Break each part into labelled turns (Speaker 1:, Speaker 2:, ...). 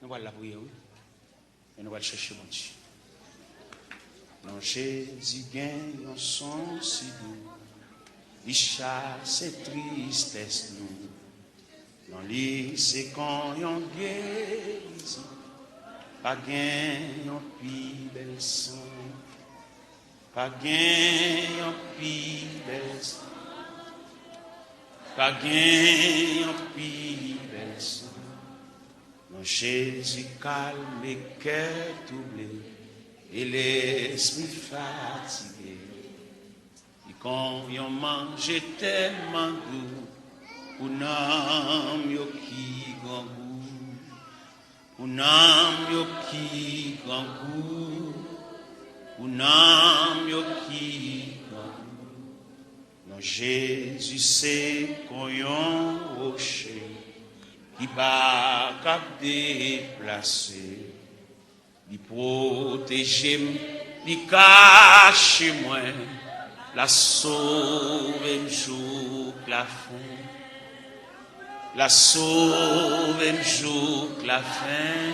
Speaker 1: Nous allons la prier, oui. Et nous allons chercher mon Dieu. Non, Jésus gagne un son si doux. Il chasse et tristesse nous. Non, lui, c'est quand on guérit. Pas gagne un plus bel son. Pas gagne un plus bel son. Pas gagne un plus bel son. Non, Jésus calme les cœurs troublés et l'esprit fatigué. Et quand on mange tellement doux, un homme qui grand goût, un homme qui grand goût, un homme qui grand goût. Non, Jésus c'est qu'on yon rocher qui va cap déplacer. Il protège, il cache moi, la sauve un jour la fin, la sauve un jour la fin,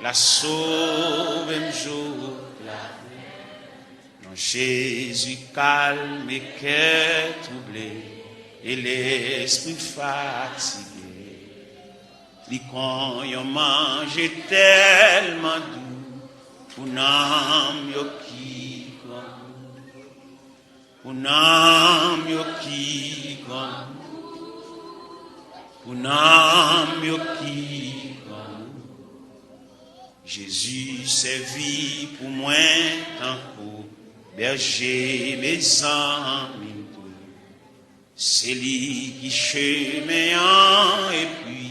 Speaker 1: la sauve un jour la fin. Non, Jésus calme et cœur troublé et l'esprit fatigué. Li quand yon mange tellement doux, un âme yo qui grand, un âme yo qui grand, un âme yo qui grand. Jésus servit pour moi tant pour berger mes amis. C'est lui qui chemin et puis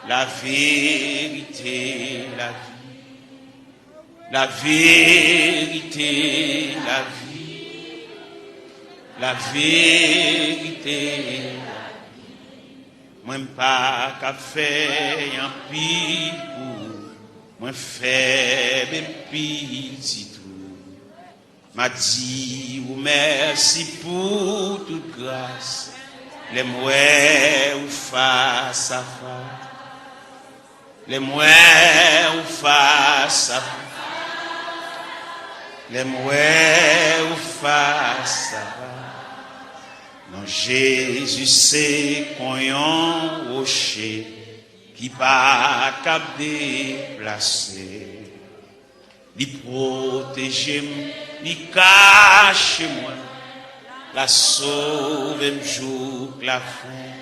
Speaker 1: la vérité, la vie, la vérité, la vie, la vérité, la vie. Moi pas qu'à faire un pis pour, moi faible petit tout. M'a dit ou merci pour toute grâce, les mouets ou face à face. Les mouets ou face à les mouets ou face à non, Jésus c'est qu'on yon rocher qui pas cap déplacer. Il protège, il cache moi, la sauve un jour la fin,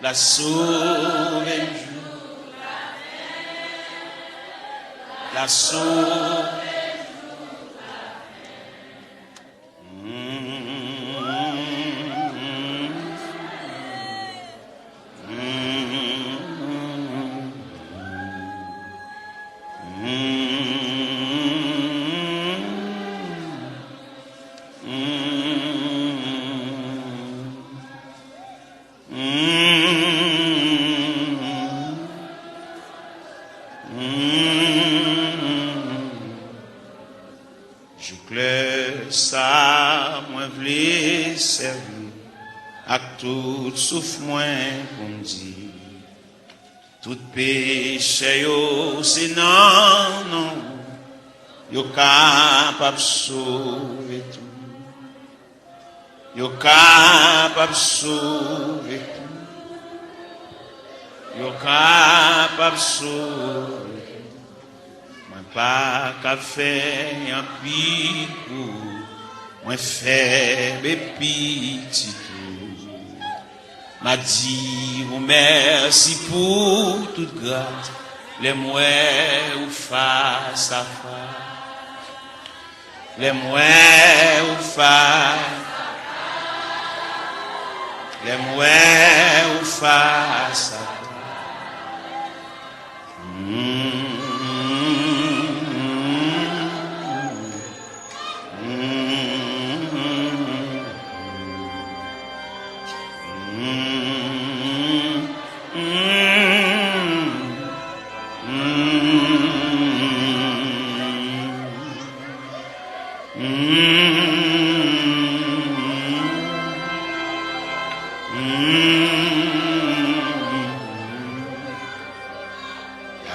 Speaker 1: la sauve un jour. La sauve. Tout souffle moins pour me dire, tout péché yo c'est non, non, yo capable sauver tout, yo capable sauver tout, yo capable sauver tout. Moi pas qu'à faire un picou, moi faible petit. M'a dit ou merci pour toute grâce, les mouets ou face à face, les mouets ou face, les mouets ou face à face.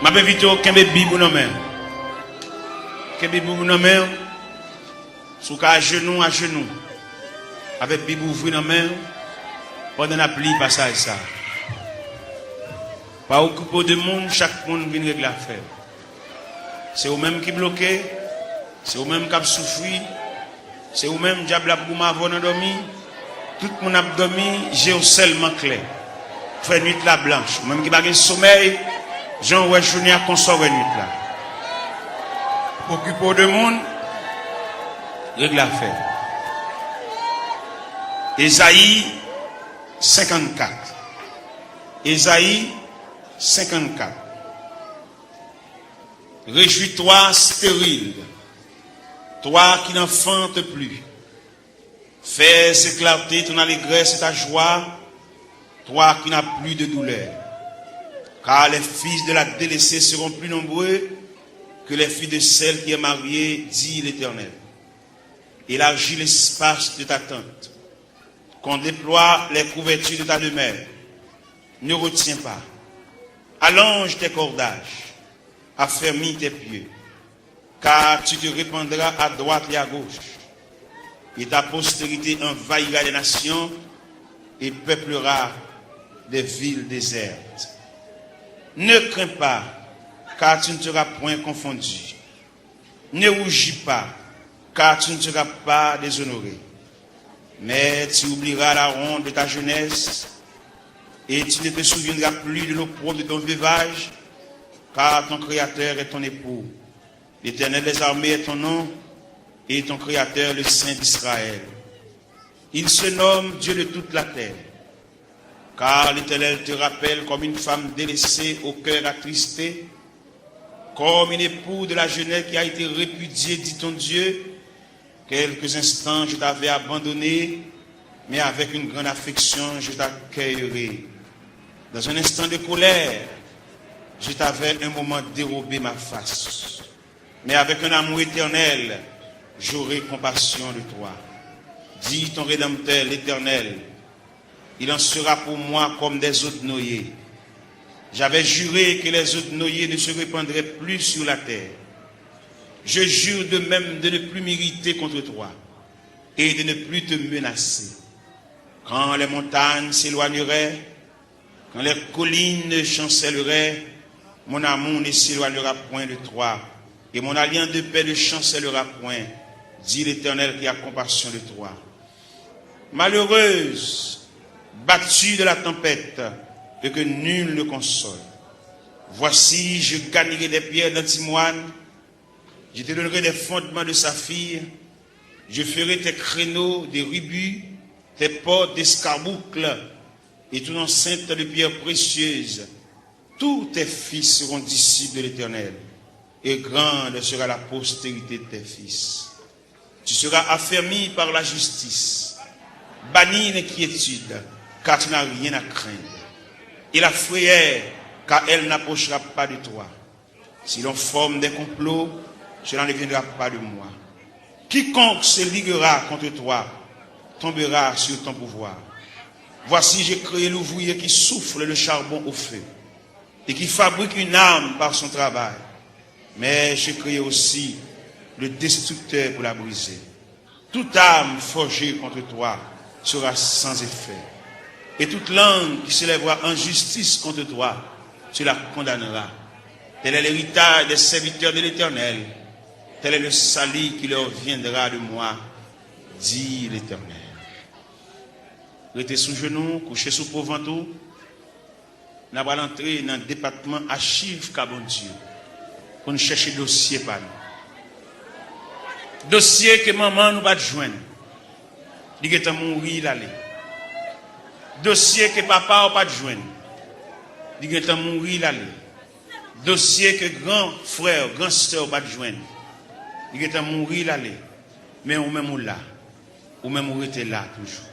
Speaker 1: Ma invite au Kembe Bibou non mais. Kembe Bibou non mais. Sous à genoux. Avec Bibou ouvri non mais. Pendant la pluie passage ça. Pas occupé de monde, chaque monde vient régler l'affaire. C'est eux-mêmes qui bloquent, c'est eux-mêmes qui souffrent, c'est eux-mêmes qui ont dormi. Tout le monde a dormi, j'ai seulement clair. Fait nuit la blanche. Même qui n'a pas de sommeil, Jean ouais journée à consommer nuit là. Occupé de monde, règle l'affaire. Ésaïe 54. Ésaïe 54. Réjouis-toi stérile, toi qui n'enfantes plus. Fais éclater ton allégresse et ta joie, toi qui n'as plus de douleur. Car les fils de la délaissée seront plus nombreux que les filles de celle qui est mariée, dit l'Éternel. Élargis l'espace de ta tente, qu'on déploie les couvertures de ta demeure. Ne retiens pas. Allonge tes cordages, affermis tes pieds, car tu te répandras à droite et à gauche, et ta postérité envahira les nations et peuplera des villes désertes. Ne crains pas, car tu ne seras point confondu. Ne rougis pas, car tu ne seras pas déshonoré. Mais tu oublieras la honte de ta jeunesse, et tu ne te souviendras plus de l'opprobre de ton veuvage, car ton Créateur est ton époux. L'Éternel des armées est ton nom, et ton Créateur le Saint d'Israël. Il se nomme Dieu de toute la terre, car l'Éternel te rappelle comme une femme délaissée au cœur attristé, comme une époux de la jeunesse qui a été répudiée, dit ton Dieu. Quelques instants je t'avais abandonné, mais avec une grande affection je t'accueillerai. Dans un instant de colère, je t'avais un moment dérobé ma face. Mais avec un amour éternel, j'aurai compassion de toi. Dis ton Rédempteur, l'Éternel, il en sera pour moi comme des eaux de noyer. J'avais juré que les eaux de noyer ne se répandraient plus sur la terre. Je jure de même de ne plus m'irriter contre toi et de ne plus te menacer. Quand les montagnes s'éloigneraient, quand les collines chancelleraient, mon amour ne s'éloignera point de toi, et mon alliance de paix ne chancellera point, dit l'Éternel qui a compassion de toi. Malheureuse, battue de la tempête, et que nul ne console. Voici, je gagnerai des pierres d'antimoine, je te donnerai des fondements de saphir, je ferai tes créneaux des rubis, tes portes d'escarboucles, et ton enceinte de pierres précieuses. Tous tes fils seront disciples de l'Éternel, et grande sera la postérité de tes fils. Tu seras affermi par la justice, banni l'inquiétude, car tu n'as rien à craindre. Et la frayeur, car elle n'approchera pas de toi. Si l'on forme des complots, cela ne viendra pas de moi. Quiconque se liguera contre toi tombera sur ton pouvoir. Voici, j'ai créé l'ouvrier qui souffle le charbon au feu et qui fabrique une arme par son travail. Mais j'ai créé aussi le destructeur pour la briser. Toute arme forgée contre toi sera sans effet. Et toute langue qui s'élèvera en justice contre toi, tu la condamneras. Tel est l'héritage des serviteurs de l'Éternel. Tel est le salut qui leur viendra de moi, dit l'Éternel. Restez sous genoux, couchez sous pauvre-ventou. Nous allons entrer dans le département archives Cabon Dieu pour nous chercher dossier par nous. Dossier que maman nous va joindre. Il est mourir l'aller. Dossier que papa n'a pas joindre. Il est mourir l'aller. Dossier que grand frère, grand sœur n'a pas joindre. Il est mourir l'aller. Mais ou même là. Ou même ou était là toujours.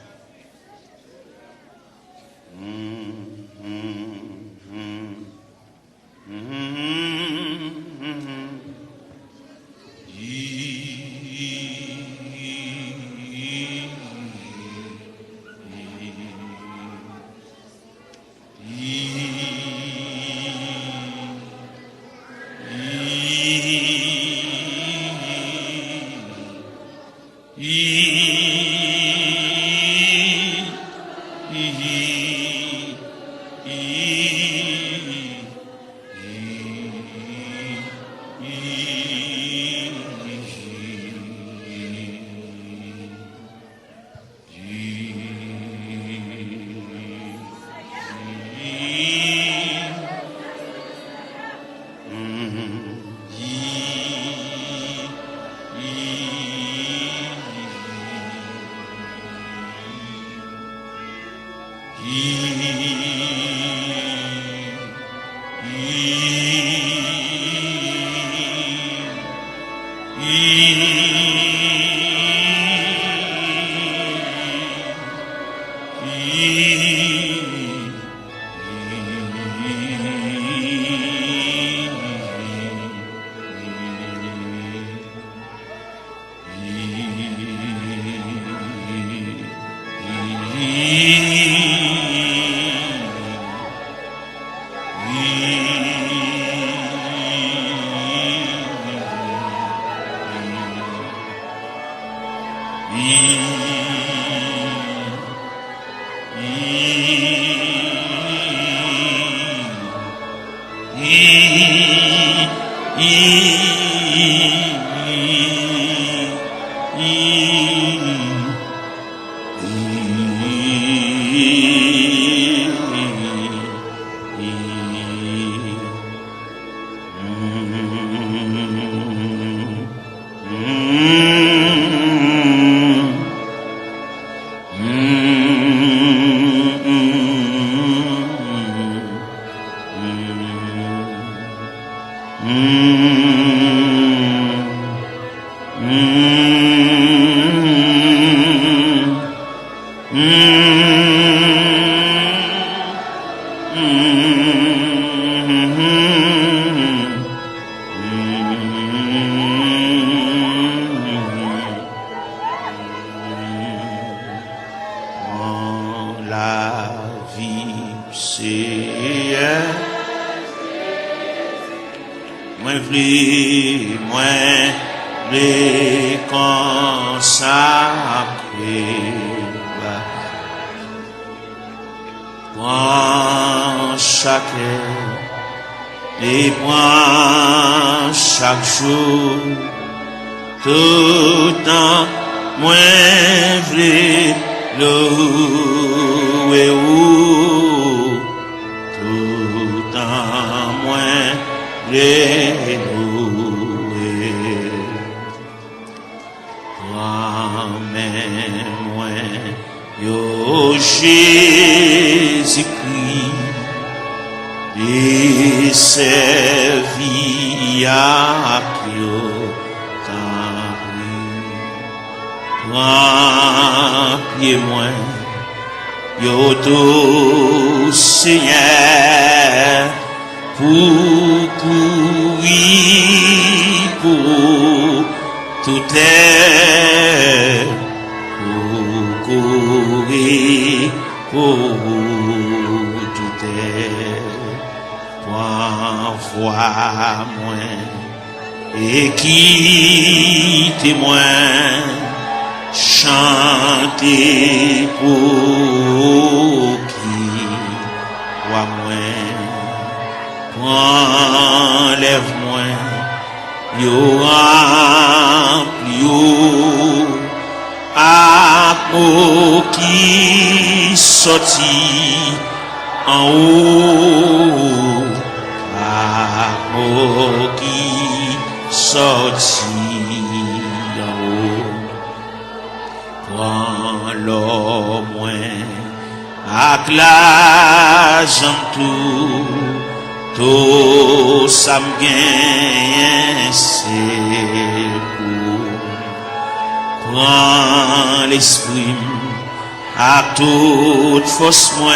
Speaker 1: Toute force moins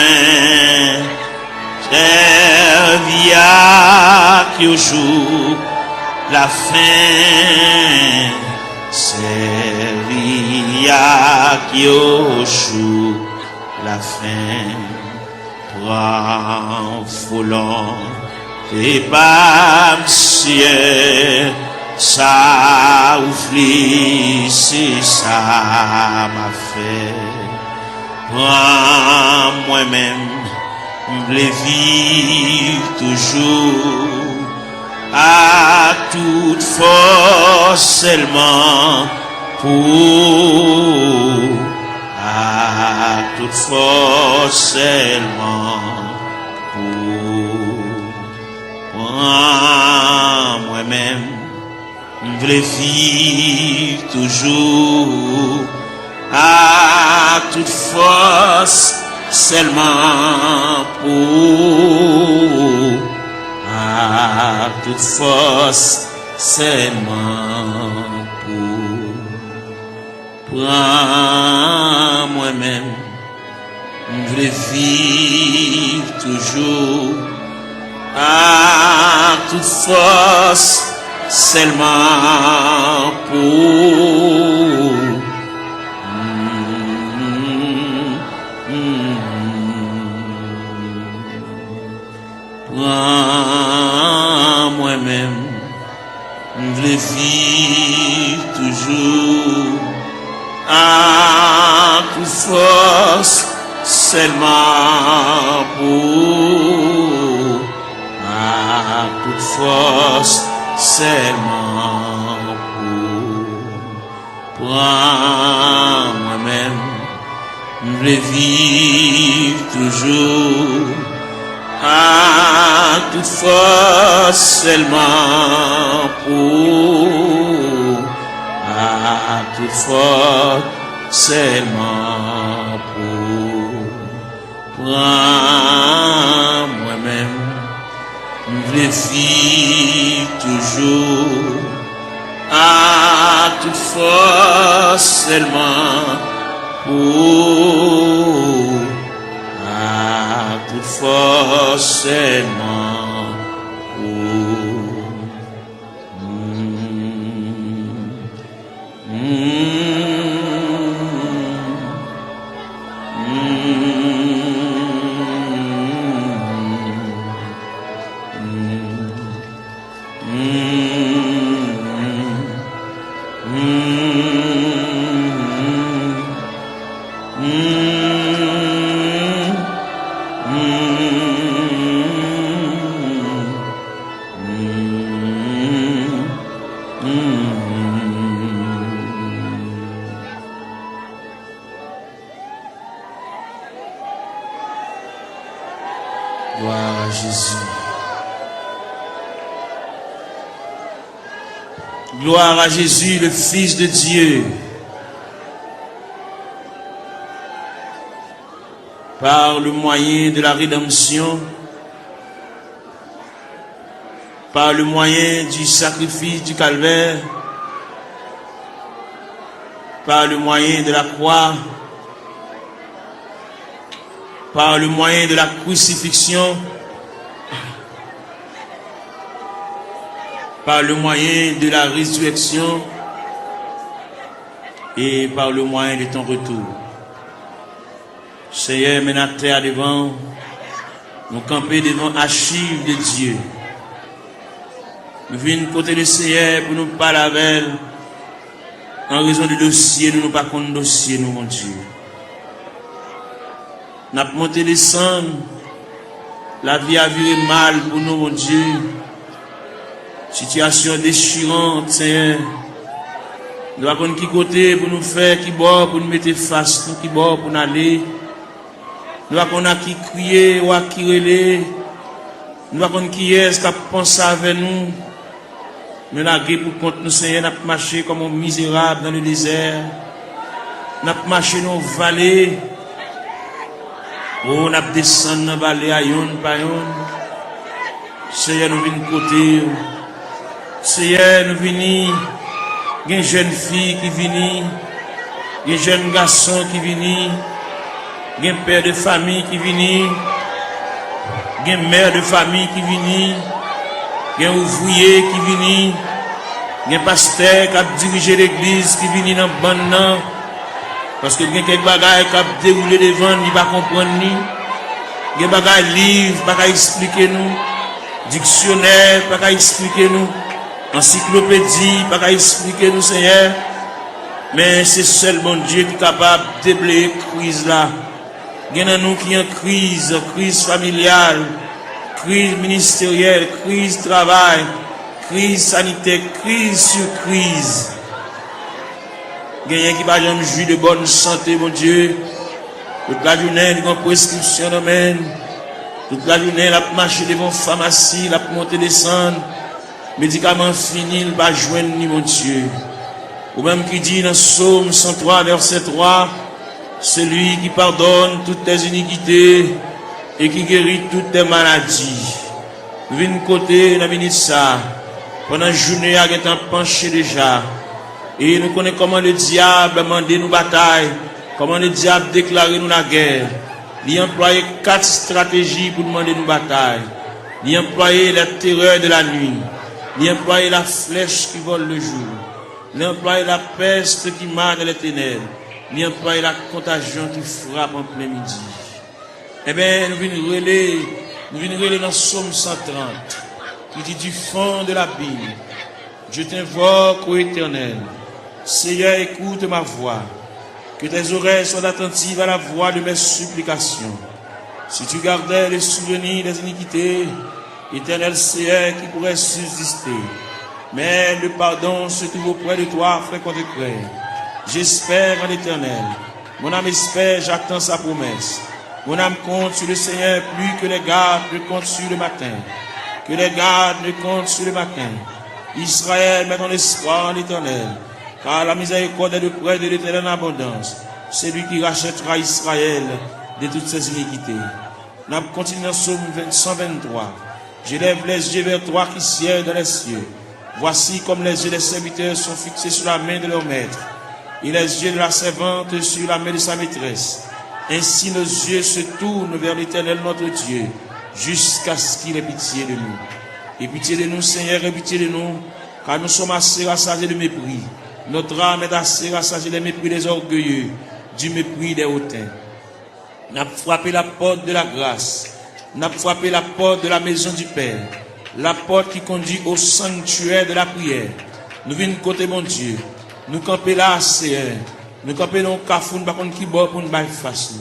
Speaker 1: servia qui au jour la fin servia qui au jour la fin toi volant et pas ciel ça ouvrit c'est ça m'a fait moi-même, je vivre toujours à toute force seulement pour à toute force seulement pour moi-même, je veux vivre toujours à toute force, seulement pour, à toute force, seulement pour. Prends moi-même, je veux vivre toujours à toute force, seulement pour. Prends moi-même, je veux vivre toujours à toute force, seulement pour, à toute force, seulement pour. Prends moi-même, je veux vivre toujours à toute force, seulement pour, à toute force, seulement pour. Prends moi-même, je veux vivre toujours à toute force, seulement pour, à toute force, seulement pour. Gloire à Jésus. Gloire à Jésus, le Fils de Dieu. Par le moyen de la rédemption, par le moyen du sacrifice du calvaire, par le moyen de la croix, par le moyen de la crucifixion, par le moyen de la résurrection et par le moyen de ton retour. Seigneur, mets notre terre devant, nous camper devant archives de Dieu. Nous venons côté le Seigneur pour nous parler avec elle. En raison du dossier, nous ne pas contre dossier, nous, mon Dieu. Nous avons monté les cendres. La vie a viré mal pour nous, mon Dieu. Situation déchirante, Seigneur. Nous avons qui côté pour nous faire, qui bord pour nous mettre face, nous qui bord pour nous aller. Nous avons qui crier ou qui relais. Nous avons qui est-ce qui pense avec nous. Nous avons pour contre nous, Seigneur, nous avons marché comme un misérable dans le désert. Nous avons marché dans les vallées. Oh, nous avons descendu dans les vallées à yon par yon. Seigneur, nous venons côté. Seigneur, nous venons. Il y a une jeune fille qui vient. Il y a un jeune garçon qui vient. Il y a un père de famille qui vient. Il y a une mère de famille qui vient. Il y a un ouvrier qui vient. Il y a un pasteur qui a dirigé l'église qui vient dans le banc. Parce que il y a quelques bagages qui a déroulé devant, il ne va pas comprendre. Il y a des bagages livres, il ne va pas expliquer nous. Dictionnaire, il ne va pas expliquer nous. Encyclopédie, il ne va pas expliquer nous, Seigneur. Mais c'est seul bon Dieu qui est capable de déblayer la crise là. Il y a nous qui ont crise familiale, crise ministérielle, crise travail, crise sanitaire, crise sur crise. Il y a qui va jamais jouir de bonne santé, mon Dieu. Toute la journée, il y a une prescription d'amène. Toute la journée, il a marché devant la pharmacie, il a monté descendre.
Speaker 2: médicament fini, il va joindre ni mon Dieu. Ou même qui dit dans Psaume 103, verset 3, celui qui pardonne toutes tes iniquités et qui guérit toutes tes maladies. Nous venons côté, nous venons ça. Pendant la journée, il est penché déjà. Et nous connaissons comment le diable a demandé nous bataille, comment le diable a déclaré nous la guerre. Il a employé 4 stratégies pour demander nous bataille. Il a employé la terreur de la nuit. Il a employé la flèche qui vole le jour. Il a employé la peste qui marche dans les ténèbres. Il a employé la contagion qui frappe en plein midi. Eh bien, nous venons relayer dans Psaume 130, qui dit du fond de la Bible, je t'invoque, ô Éternel. Seigneur, écoute ma voix. Que tes oreilles soient attentives à la voix de mes supplications. Si tu gardais les souvenirs des iniquités, Éternel Seigneur, qui pourrait subsister. Mais le pardon se trouve auprès de toi, frère contre frère. J'espère en l'Éternel. Mon âme espère, j'attends sa promesse. Mon âme compte sur le Seigneur plus que les gardes ne comptent sur le matin. Que les gardes ne comptent sur le matin. Israël, met ton espoir en l'Éternel. Car la miséricorde est de près de l'Éternel en abondance. C'est lui qui rachètera Israël de toutes ses iniquités. Nous continuons dans Psaume 123. J'élève les yeux vers toi qui sièges dans les cieux. Voici comme les yeux des serviteurs sont fixés sur la main de leur maître, et les yeux de la servante sur la main de sa maîtresse. Ainsi nos yeux se tournent vers l'Éternel notre Dieu, jusqu'à ce qu'il ait pitié de nous. Et pitié de nous, Seigneur, et pitié de nous, car nous sommes assez rassasiés de mépris. Notre âme est assez rassasiée des mépris des orgueilleux, du mépris des hautains. N'a frappé la porte de la grâce, n'a frappé la porte de la maison du Père, la porte qui conduit au sanctuaire de la prière. Nous venons côté mon Dieu, nous camper là, Seigneur. Nous camper dans le cafou, nous ne savons pas qui bord pour nous faire face.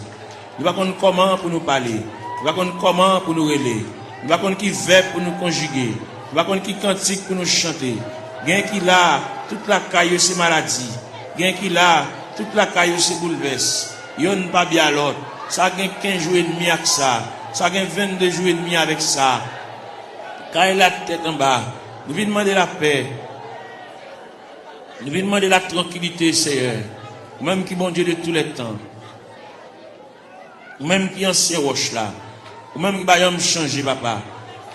Speaker 2: Nous ne savons pas comment pour nous parler. Nous ne savons pas comment pour nous relayer. Nous ne savons pas qui verbe pour nous conjuguer. Nous ne savons pas qui cantique pour nous chanter. Gain qui là, toute la caille c'est maladie. Gain qui là, toute la caille c'est bouleverse. Yon pas bien l'autre. Ça gain 15 jours et demi avec ça. Ça gain 22 jours et demi avec ça. Quand il a la tête en bas, nous venons demander la paix. Nous venons demander la tranquillité, Seigneur. Même qui bon Dieu de tous les temps. Même qui ancien roche là. Même qui va me changer, papa.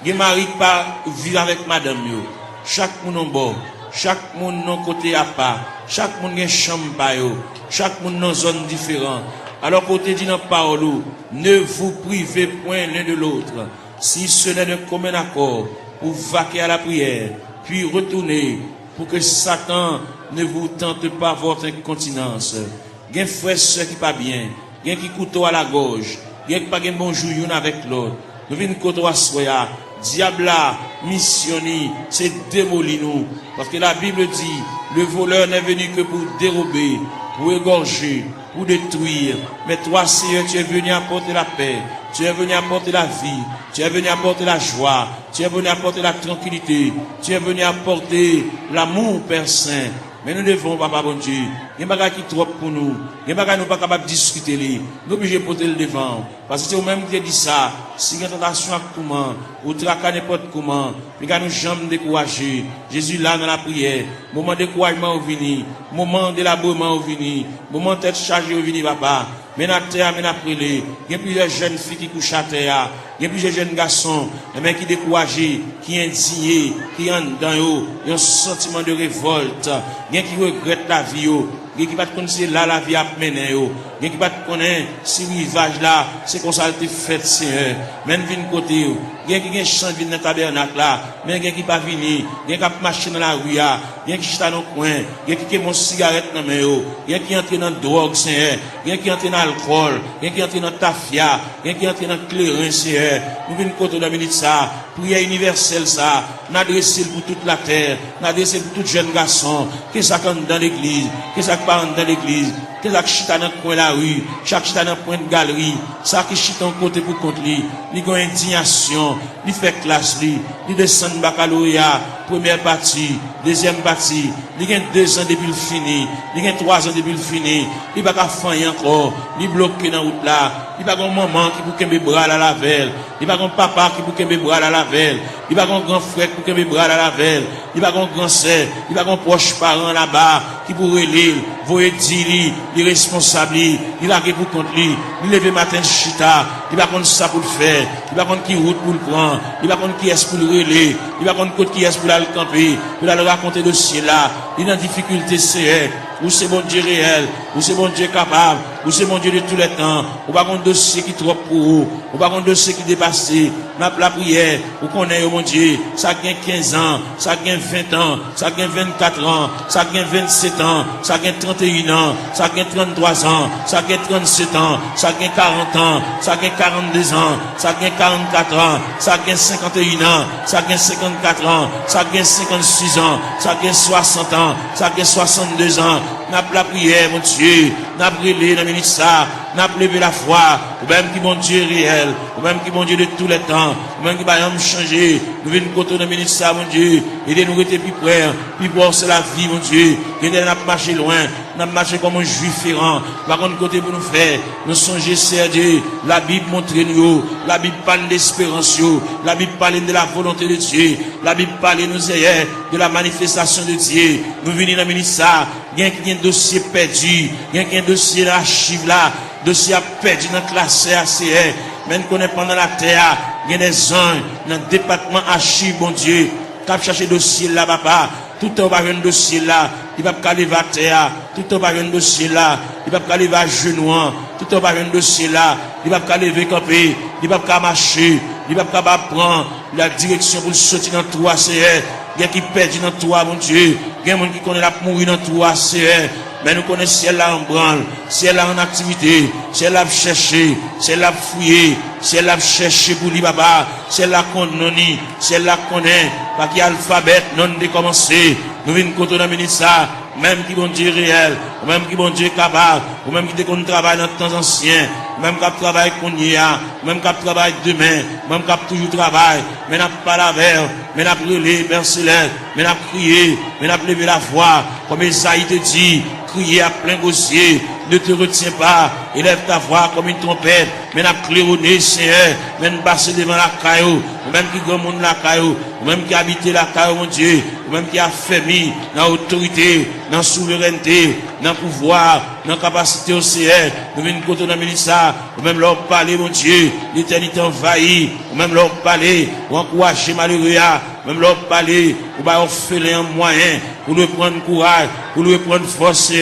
Speaker 2: Qui mari pas vivre avec madame yo. Chaque monde en bas. Chaque monde dans côté à part. Chaque monde a une chambre pa yo. Chaque monde dans zone différente. Alors côté dit dans parole, ne vous privez point l'un de l'autre. Si ce n'est de commun accord pour vaquer à la prière, puis retourner pour que Satan ne vous tente pas votre incontinence. Gen frère soeur qui pas bien, gen qui couteau à la gorge, gen qui pas gen bonjour yon avec l'autre. Nous venons couteau à soya, diable là, missionné, c'est démolir nous. Parce que la Bible dit, le voleur n'est venu que pour dérober, pour égorger, pour détruire. Mais toi, Seigneur, tu es venu apporter la paix. Tu es venu apporter la vie. Tu es venu apporter la joie. Tu es venu apporter la tranquillité. Tu es venu apporter l'amour, Père Saint. Mais nous devons, papa bon Dieu, il y a des bagages qui trop pour nous. Il y a des bagages qui nous pas capables de discuter. Nous sommes obligés de porter le devant. Parce que c'est vous-même qui dit ça. Si il y a une tentation à comment, ou traquer n'importe comment, puis nous jamais décourager. Jésus là dans la prière. Moment de découragement au vini. Moment d'élaboration au vini. Moment de tête chargée au vini, papa. Mais na terre, mais na prélé. Il y a plusieurs jeunes filles qui couchent à terre. Il y a plusieurs jeunes garçons, mais qui découragés, qui indignés, qui ont dans eux, un sentiment de révolte. Il y a qui regrettent la vie. Il y a qui ne connaissent pas là la vie à mener. Il y a qui ne connaissent pas ce rivage là, c'est comme ça que fait, Seigneur. Même vin côté. Il y a qui chante dans le tabernacle là, mais il y a qui pas venir. Il y a qui marche dans la rue. Il y a qui chita dans le coin. Il y a qui mon cigarette dans la main. Il y a qui entre dans la drogue, Seigneur. Il y a qui entre dans l'alcool. Il y a qui entre dans la tafia. Il y a qui entre dans le clairin, Seigneur. Nous venons côté de la minute ça. Prière universelle ça. N'adresser pour toute la terre. N'adresser pour tout jeune garçon. Qu'est-ce ça dans l'église? Qu'est-ce ça parle dans l'église? que chaque chita dans coin la rue, chaque chita dans point de galerie, ça qui chita en côté pour contre lui, il a indignation, il fait classe lui, il descend baccalauréat, première partie, deuxième partie, il a 2 ans depuis le fini, il a 3 ans depuis le fini, il va pas faire encore, il bloqué dans route là, il va pas un maman qui pour qu'un bras à la velle, il va pas un papa qui pour qu'un bras à la velle, il va pas un grand frère pour qu'un bras à la velle, il va pas un grand sœur, il va pas un proche parent là-bas qui pourrait lire, voyer dire les responsables, il a pour contre lui, il lever matin chita, il va contre ça pour le faire, il va contre qui route pour le prendre, il va contre qui est pour le relais, il va contre qui est pour aller camper, pour aller raconter le ciel là, il a une difficulté c'est ou c'est bon Dieu réel, ou c'est bon Dieu capable, ou c'est bon Dieu de tous les temps, ou pas un dossier qui est trop pour vous, ou pas un dossier qui dépasse, la prière, ou qu'on est, mon Dieu, ça gagne 15 ans, ça gagne 20 ans, ça gagne 24 ans, ça gagne 27 ans, ça gagne 31 ans, ça gagne 33 ans, ça gagne 37 ans, ça gagne 40 ans, ça gagne 42 ans, ça gagne 44 ans, ça gagne 51 ans, ça gagne 54 ans, ça gagne 56 ans, ça gagne 60 ans, ça gagne 62 ans, n'a pas la prière, mon Dieu, n'a pas brûlé dans minute ça, n'a pas levé la foi, ou même qui mon Dieu réel, ou même qui mon Dieu de tous les temps, ou même qui va me changer, nous venons côté dans minute ça, mon Dieu, et nous rester plus près, puis voir c'est la vie, mon Dieu, et nous n'a pas marché loin, n'a pas marché comme un juif errant, par contre côté pour nous faire, nous songer, c'est Dieu, la Bible montre nous, la Bible parle d'espérance, la Bible parle de la volonté de Dieu, la Bible parle nous hier de la manifestation de Dieu, nous venons dans minute ça, il y a un dossier perdu, il y a un dossier d'archive là, dossier perdu dans la classe ACR, même qu'on est pendant la terre, il y a des anges dans le département archive, bon Dieu, qui a cherché dossier là, papa, tout le temps va un dossier là, il va pas aller à terre, tout le temps va un dossier là, il va pas aller à genoux, tout le temps va un dossier là, il va pas lever camper, il va pas marcher, il va pas prendre la direction pour sortir dans tout ACR, il y a qui perdu dans toi, mon Dieu, il y a des gens qui connaissent la mourir dans tout ACR, mais nous connaissons ciel là en branle, ciel là en activité, ciel là chercher, ciel là fouiller, ciel là chercher pour lui papa, ciel là connaît, ciel là connaît, pas qu'il y a alphabet non décommencé, nous venons côté dans minute ça, même qui bon Dieu réel, ou même qui bon Dieu capable, ou même qui qu'on travaille dans le temps ancien, même qui travaille qu'on y a, même qui travaille demain, même qui toujours travaille, mais n'a pas la verre, mais n'a brûlé, Père Céleste, mais n'a crié, mais n'a levé la voix, comme Esaïe te dit, crier à plein gosier, ne te retiens pas, élève ta voix comme une trompette, mais n'a claironné, Seigneur, même passer devant la caillou, ou même qui grand monde la caillou, ou même qui habite la caillou, mon Dieu, ou même qui a fermé dans l'autorité, dans la souveraineté, dans le pouvoir, dans la capacité au Seigneur, nous venons côté dans le ministère, ou même leur parler, mon Dieu, l'éternité envahie, ou même leur parler, ou encourager malheureux, même leur parler, ou leur faire un moyen, pour lui prendre courage, pour lui prendre force,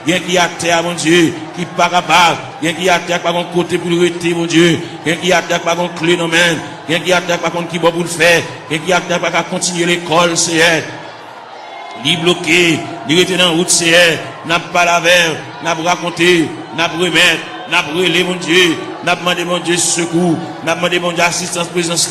Speaker 2: bien qu'il y a terre, mon Dieu, qui pas capable, bien qu'il y a terre, pas mon côté pour le rester, mon Dieu, bien qu'il y a terre, pas mon clé, non, même, bien qu'il y a terre, pas contre qui va pour le faire, bien qu'il y a terre, pas continuer l'école, c'est ni bloqué, ni rester dans la route, c'est n'a pas la verre, n'a pas raconté, n'a pas remettre, n'a pas relé, mon Dieu, n'a pas demandé, mon Dieu, secours, n'a pas demandé, mon Dieu, assistance, présence,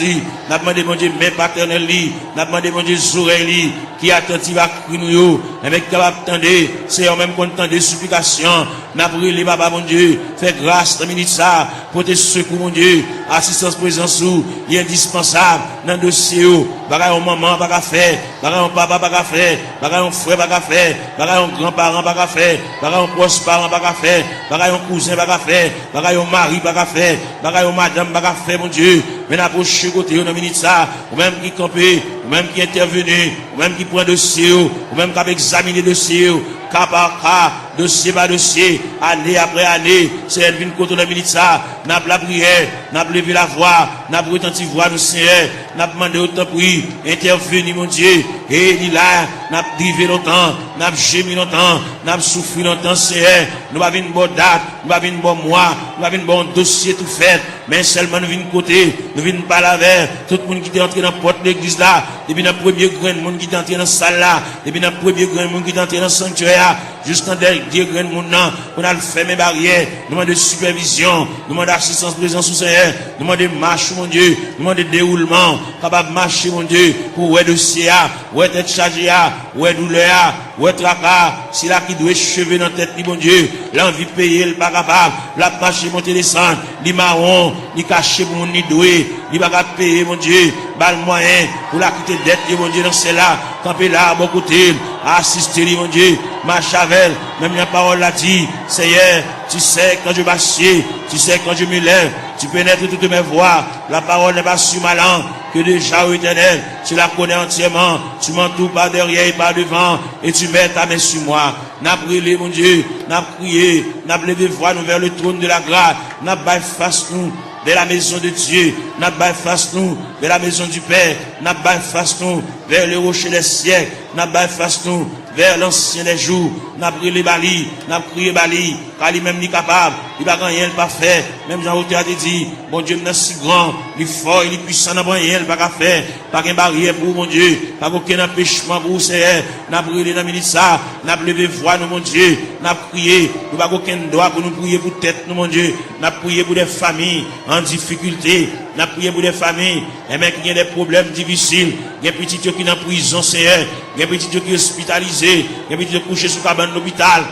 Speaker 2: n'a pas demandé, mon Dieu, main paternelle, n'a pas demandé, mon Dieu, oreilles, qui attentive à crier nous, et mec, capable d'attendre, c'est en même content des supplications, n'a pas relé, papa, mon Dieu, fais grâce, dans minute ça, pour tes secours, mon Dieu, assistance, présence, il est indispensable, dans le dossier, bagaille, maman, pas qu'à faire, bagaille, papa, pas qu'à faire, bagaille, frère, pas qu'à faire, bagaille, grand-parent, pas qu'à faire, bagaille, proche parent, pas qu'à faire, bagaille, cousin, pas qu'à faire, bagaille, mari, pas qu'à faire, bagaille, madame, pas qu'à faire, mon Dieu, mais n'approche côté, dans minute ça, ou même qui campé, ou même qui intervenu, ou même qui prend dossier, ou même qui a examiné dossier, cas par cas, dossier par dossier, année après année, c'est elle vient côté dans minute ça, n'a pas la prière, n'a pas levé la voix, n'a pas retenti voix du Seigneur, n'a pas demandé autant pour intervenir, mon Dieu, et il là, n'a pas drivé longtemps, n'a pas gémi longtemps, n'a pas souffert longtemps, Seigneur, nous avons une bonne date, nous avons une bonne mois, nous avons une bon dossier tout fait, mais seulement nous venons côté, nous venons pas la vers, tout le monde qui est entré dans la porte de l'église là, depuis le premier grand monde qui est entré dans la salle là, depuis le premier grand monde qui est entré dans le sanctuaire, jusqu'en dernier grain de monde, on a le fait mes barrières, nous demandons de supervision, nous demandons d'assistance présence au Seigneur, nous demandons de marche, mon Dieu, nous demandons de déroulement, capable de marcher, mon Dieu, pour ouais dossier, ouais tête chargée, ouais douleur, ouais tracas, c'est là qui doit cheveux dans la tête, mon Dieu, l'envie de payer, le pas capable, la marcher, monter, descendre, ni marron, ni caché pour mon ni doué, ni pas capable payer, mon Dieu, bal moyen, pour la quitter dette, mon Dieu, dans celle-là, camper là, bon côté, assister, mon Dieu, marche avec, même la parole l'a dit, Seigneur, tu sais quand je m'assieds, tu sais quand je me lève, tu pénètres toutes mes voies, la parole n'est pas sur ma langue, que déjà, ô Éternel, tu la connais entièrement, tu m'entoures par derrière et par devant, et tu mets ta main sur moi. N'a brûlé, mon Dieu, n'a prié, n'a levé voix nous vers le trône de la grâce, n'a baillé face nous vers la maison de Dieu, n'a baillé face nous vers la maison du Père, n'a baillé face nous vers le rocher des siècles, n'a baillé face nous vers l'ancien des jours, n'a brûlé Bali, n'a crié Bali, car lui-même n'est capable, il va rien pas faire, même Jean-Auté a dit, mon Dieu, il est si grand, il est fort, il est puissant, n'a rien pas faire, pas qu'une barrière pour mon Dieu, pas aucun empêchement pour Seigneur, n'a brûlé dans le ministère, n'a levé voix, nous, mon Dieu, n'a prié, nous pas aucun droit pour nous prier pour tête, nous, mon Dieu, n'a prié pour des familles en difficulté, n'a prié pour des familles, et même qui ont des problèmes difficiles, il y a des petits qui sont en prison, Seigneur, il y a des petits qui sont hospitalisés, il y a des petits qui sont couchés sous cabane d'hôpital,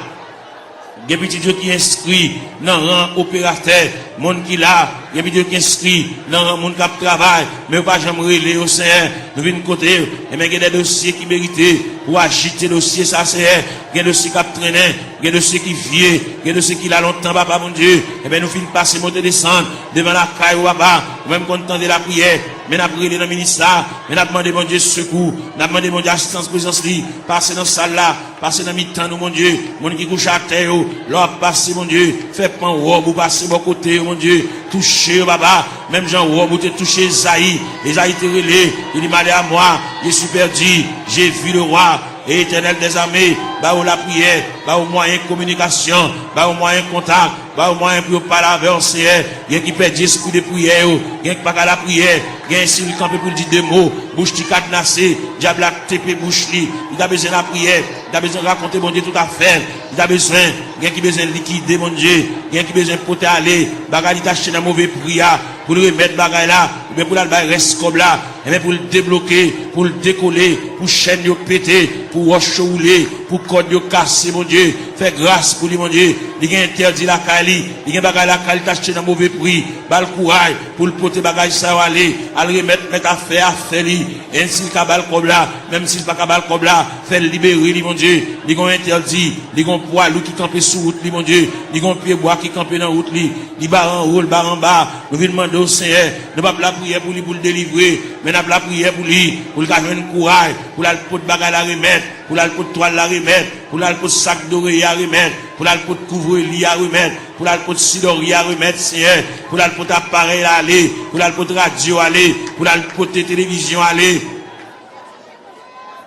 Speaker 2: il y a des petits qui sont inscrits dans le rang opérateur, monde qui là, il y a des petits qui sont inscrits dans le rang monde qui travaille, mais pas jamais relé au Seigneur, nous venons côté, et même il y a des dossiers qui méritent pour agiter le dossier, ça Seigneur, il y a des dossiers qui traînent, il y a des dossiers qui viennent, il y a des dossiers qui là longtemps, papa mon Dieu, et bien nous finissons passer, monter, descendre, devant la caille ou papa, même content de la prière, mais n'a prié dans le ministère, mais n'a demandé mon Dieu secours, n'a demandé mon Dieu assistance présence li, passer dans cette salle là, passer dans mi-temps nous mon Dieu, mon qui couche à terre, l'or passer mon Dieu, fait pan robe ou passer bon côté mon Dieu, toucher papa, même Jean robe ou te toucher Esaïe, Esaïe te relé, il dit malé à moi, je suis perdu, j'ai vu le roi, et Éternel des armées, bah au la prière, bah au moyen de communication, bah au moyen de contact, bah au moyen pour parler avec le Seigneur, il y a qui perd l'esprit de prière, il y a qui pas à la prière, il y a un s'il campé pour dire deux mots, bouche qui cadenassé, diable a TP bouche li, il a besoin de la prière, il a besoin de raconter mon Dieu tout à fait, il a besoin, il y a qui besoin de liquider mon Dieu, il y a qui besoin de porter aller, bagarre d'acheter dans mauvais prière, pour le remettre bagarre là, mais pour la reste comme là, et bien pour le débloquer, pour le décoller, pour chaîne de péter, pour rochouler, pour code de casser, mon Dieu, fais grâce pour lui, mon Dieu, il a interdit la Kali, il y a bagarre la Kali t'acheter dans mauvais prix, bal courage, pour le porter bagarre ça aller, à le remettre, mettre à faire lui, et s'il cabal comme là, même s'il pas cabal comme là, fait libérer lui, mon Dieu, il a interdit, il a poids, qui campait sous route, lui, mon Dieu, il a pied bois qui campait dans route, lui, il barre en haut, le barre en bas, nous venons demander au Seigneur, ne pas la prière pour lui, pour le délivrer, mais n'a pas la prière pour lui, pour le gagner un courage, pour la pot de bagarre la remettre, pour la pot de toile la remettre, pour la pot de sac d'oreille à remettre, pour la pot de couvre-lit à remettre, pour la pot de sidori à remettre, Seigneur, pour la pot d'appareil à aller, pour la pot de radio à aller, pour la pot de télévision à aller,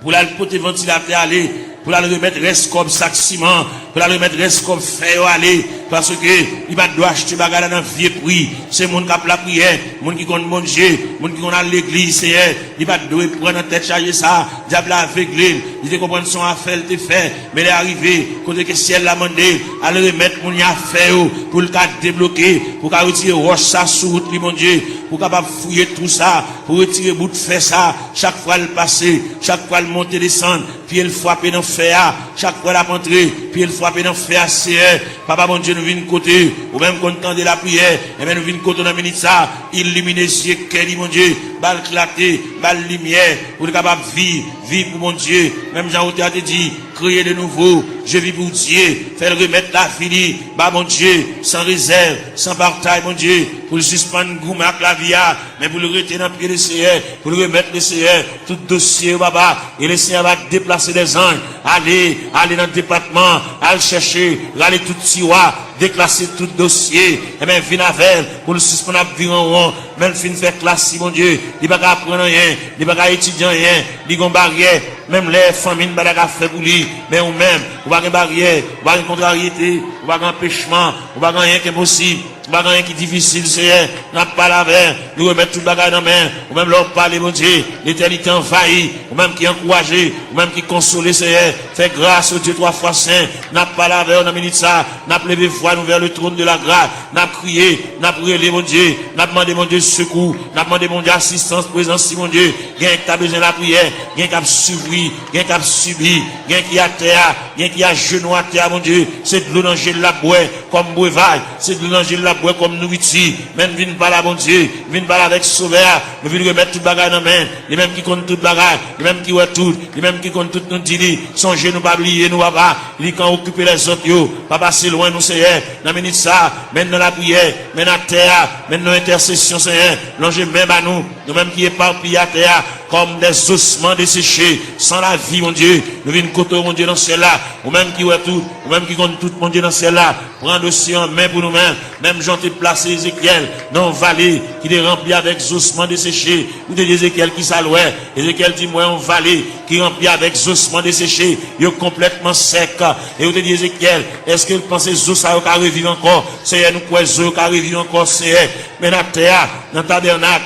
Speaker 2: pour la pot de ventilateur à aller, pour la remettre reste comme sac ciment, pour la remettre reste comme fer à aller, parce que il va doit acheter bagarre dans vieux prix, c'est mon qui a la prière, mon qui compte mon Dieu, mon qui compte à l'église, Seigneur, il va devoir prendre en tête charger ça, diable aveuglé, il te comprend son affaire, te fait, mais il est arrivé, côté que ciel l'a demandé, à le remettre mon affaire, pour le cas débloquer, pour qu'à retirer roche ça sous route, mon Dieu, pour capable fouiller tout ça, pour retirer bout de fer ça, chaque fois le passer, chaque fois le monter, descendre, puis il frapper dans fer, chaque fois la rentrer, puis il frapper dans fer, Seigneur, papa mon Dieu, nous venons côté, ou même content de la prière, et bien nous venons côté dans le ministère, illuminer les yeux, mon Dieu, balle clarté, balle lumière, pour être capable de vivre pour mon Dieu, même Jean-Auté a dit, créer de nouveau, je vis pour Dieu, faire remettre la fini, bah mon Dieu, sans réserve, sans bataille, mon Dieu, pour le suspendre gourmet avec la vie, mais pour le retenir dans le pied du Seigneur, pour le remettre le Seigneur, tout dossier, papa, et le Seigneur va déplacer des anges, aller dans le département, aller chercher, aller tout tiroir, déclasser tout dossier, et bien, venir avec, pour le suspendre à vivre en rond, même fin faire classe, mon Dieu, il va pas apprendre rien, il va pas étudier rien, il va pas barrière, même les familles, il va pas faire pour lui, mais ou même, ou pas une barrière, ou pas une contrariété, ou pas un empêchement, ou pas rien qui est possible, Bagay qui difficile, Seigneur, n'a pas la veine, nous remettre tout bagay dans la main, ou même leur parler, mon Dieu, l'éternité envahie, ou même qui encourage, ou même qui console, Seigneur, fait grâce au Dieu 3 fois saint, n'a pas la veine, on a mis ça, n'a levé foi nous vers le trône de la grâce, n'a crié, n'a prié, mon Dieu, n'a demandé, mon Dieu, secours, n'a demandé, mon Dieu, assistance, présence, si mon Dieu, gain qui a besoin de la prière, gain qui a subi, gain qui a subi, gain qui a terre, gain qui a genou à terre, mon Dieu, c'est de l'eau dans le la bois, comme breuvage, c'est de l'eau dans le la bois comme nourriture, même viens pas là, bon Dieu, viens pas là avec sauveur, nous venons remettre tout bagage dans la main, les mêmes qui comptent tout bagage, les mêmes qui voient tout, les mêmes qui comptent tout nous dit, songez nous pas oublier nous papa, les quand occuper les autres yo, pas passer loin nous Seigneur, dans minute ça, maintenant la prière, maintenant la terre, maintenant l'intercession Seigneur, l'ange même à nous mêmes qui éparpillés à terre, comme des ossements desséchés, sans la vie, mon Dieu, nous venons côté, mon Dieu, dans celle-là, ou même qui voit tout, ou même qui compte tout, mon Dieu, dans celle-là, prends dossier en main pour nous-mêmes, même j'en t'ai placé Ézéchiel, dans vallée, qui est rempli avec ossements desséchés, ou de Ézéchiel qui s'allouait, Ézéchiel dit, moi, en vallée, qui est rempli avec ossements desséchés, il est complètement sec, et vous te dit Ézéchiel, est-ce que vous pensez que ça va revivre encore, Seigneur, nous croyons que ça va revivre encore, Seigneur, mais dans la terre, dans le tabernacle,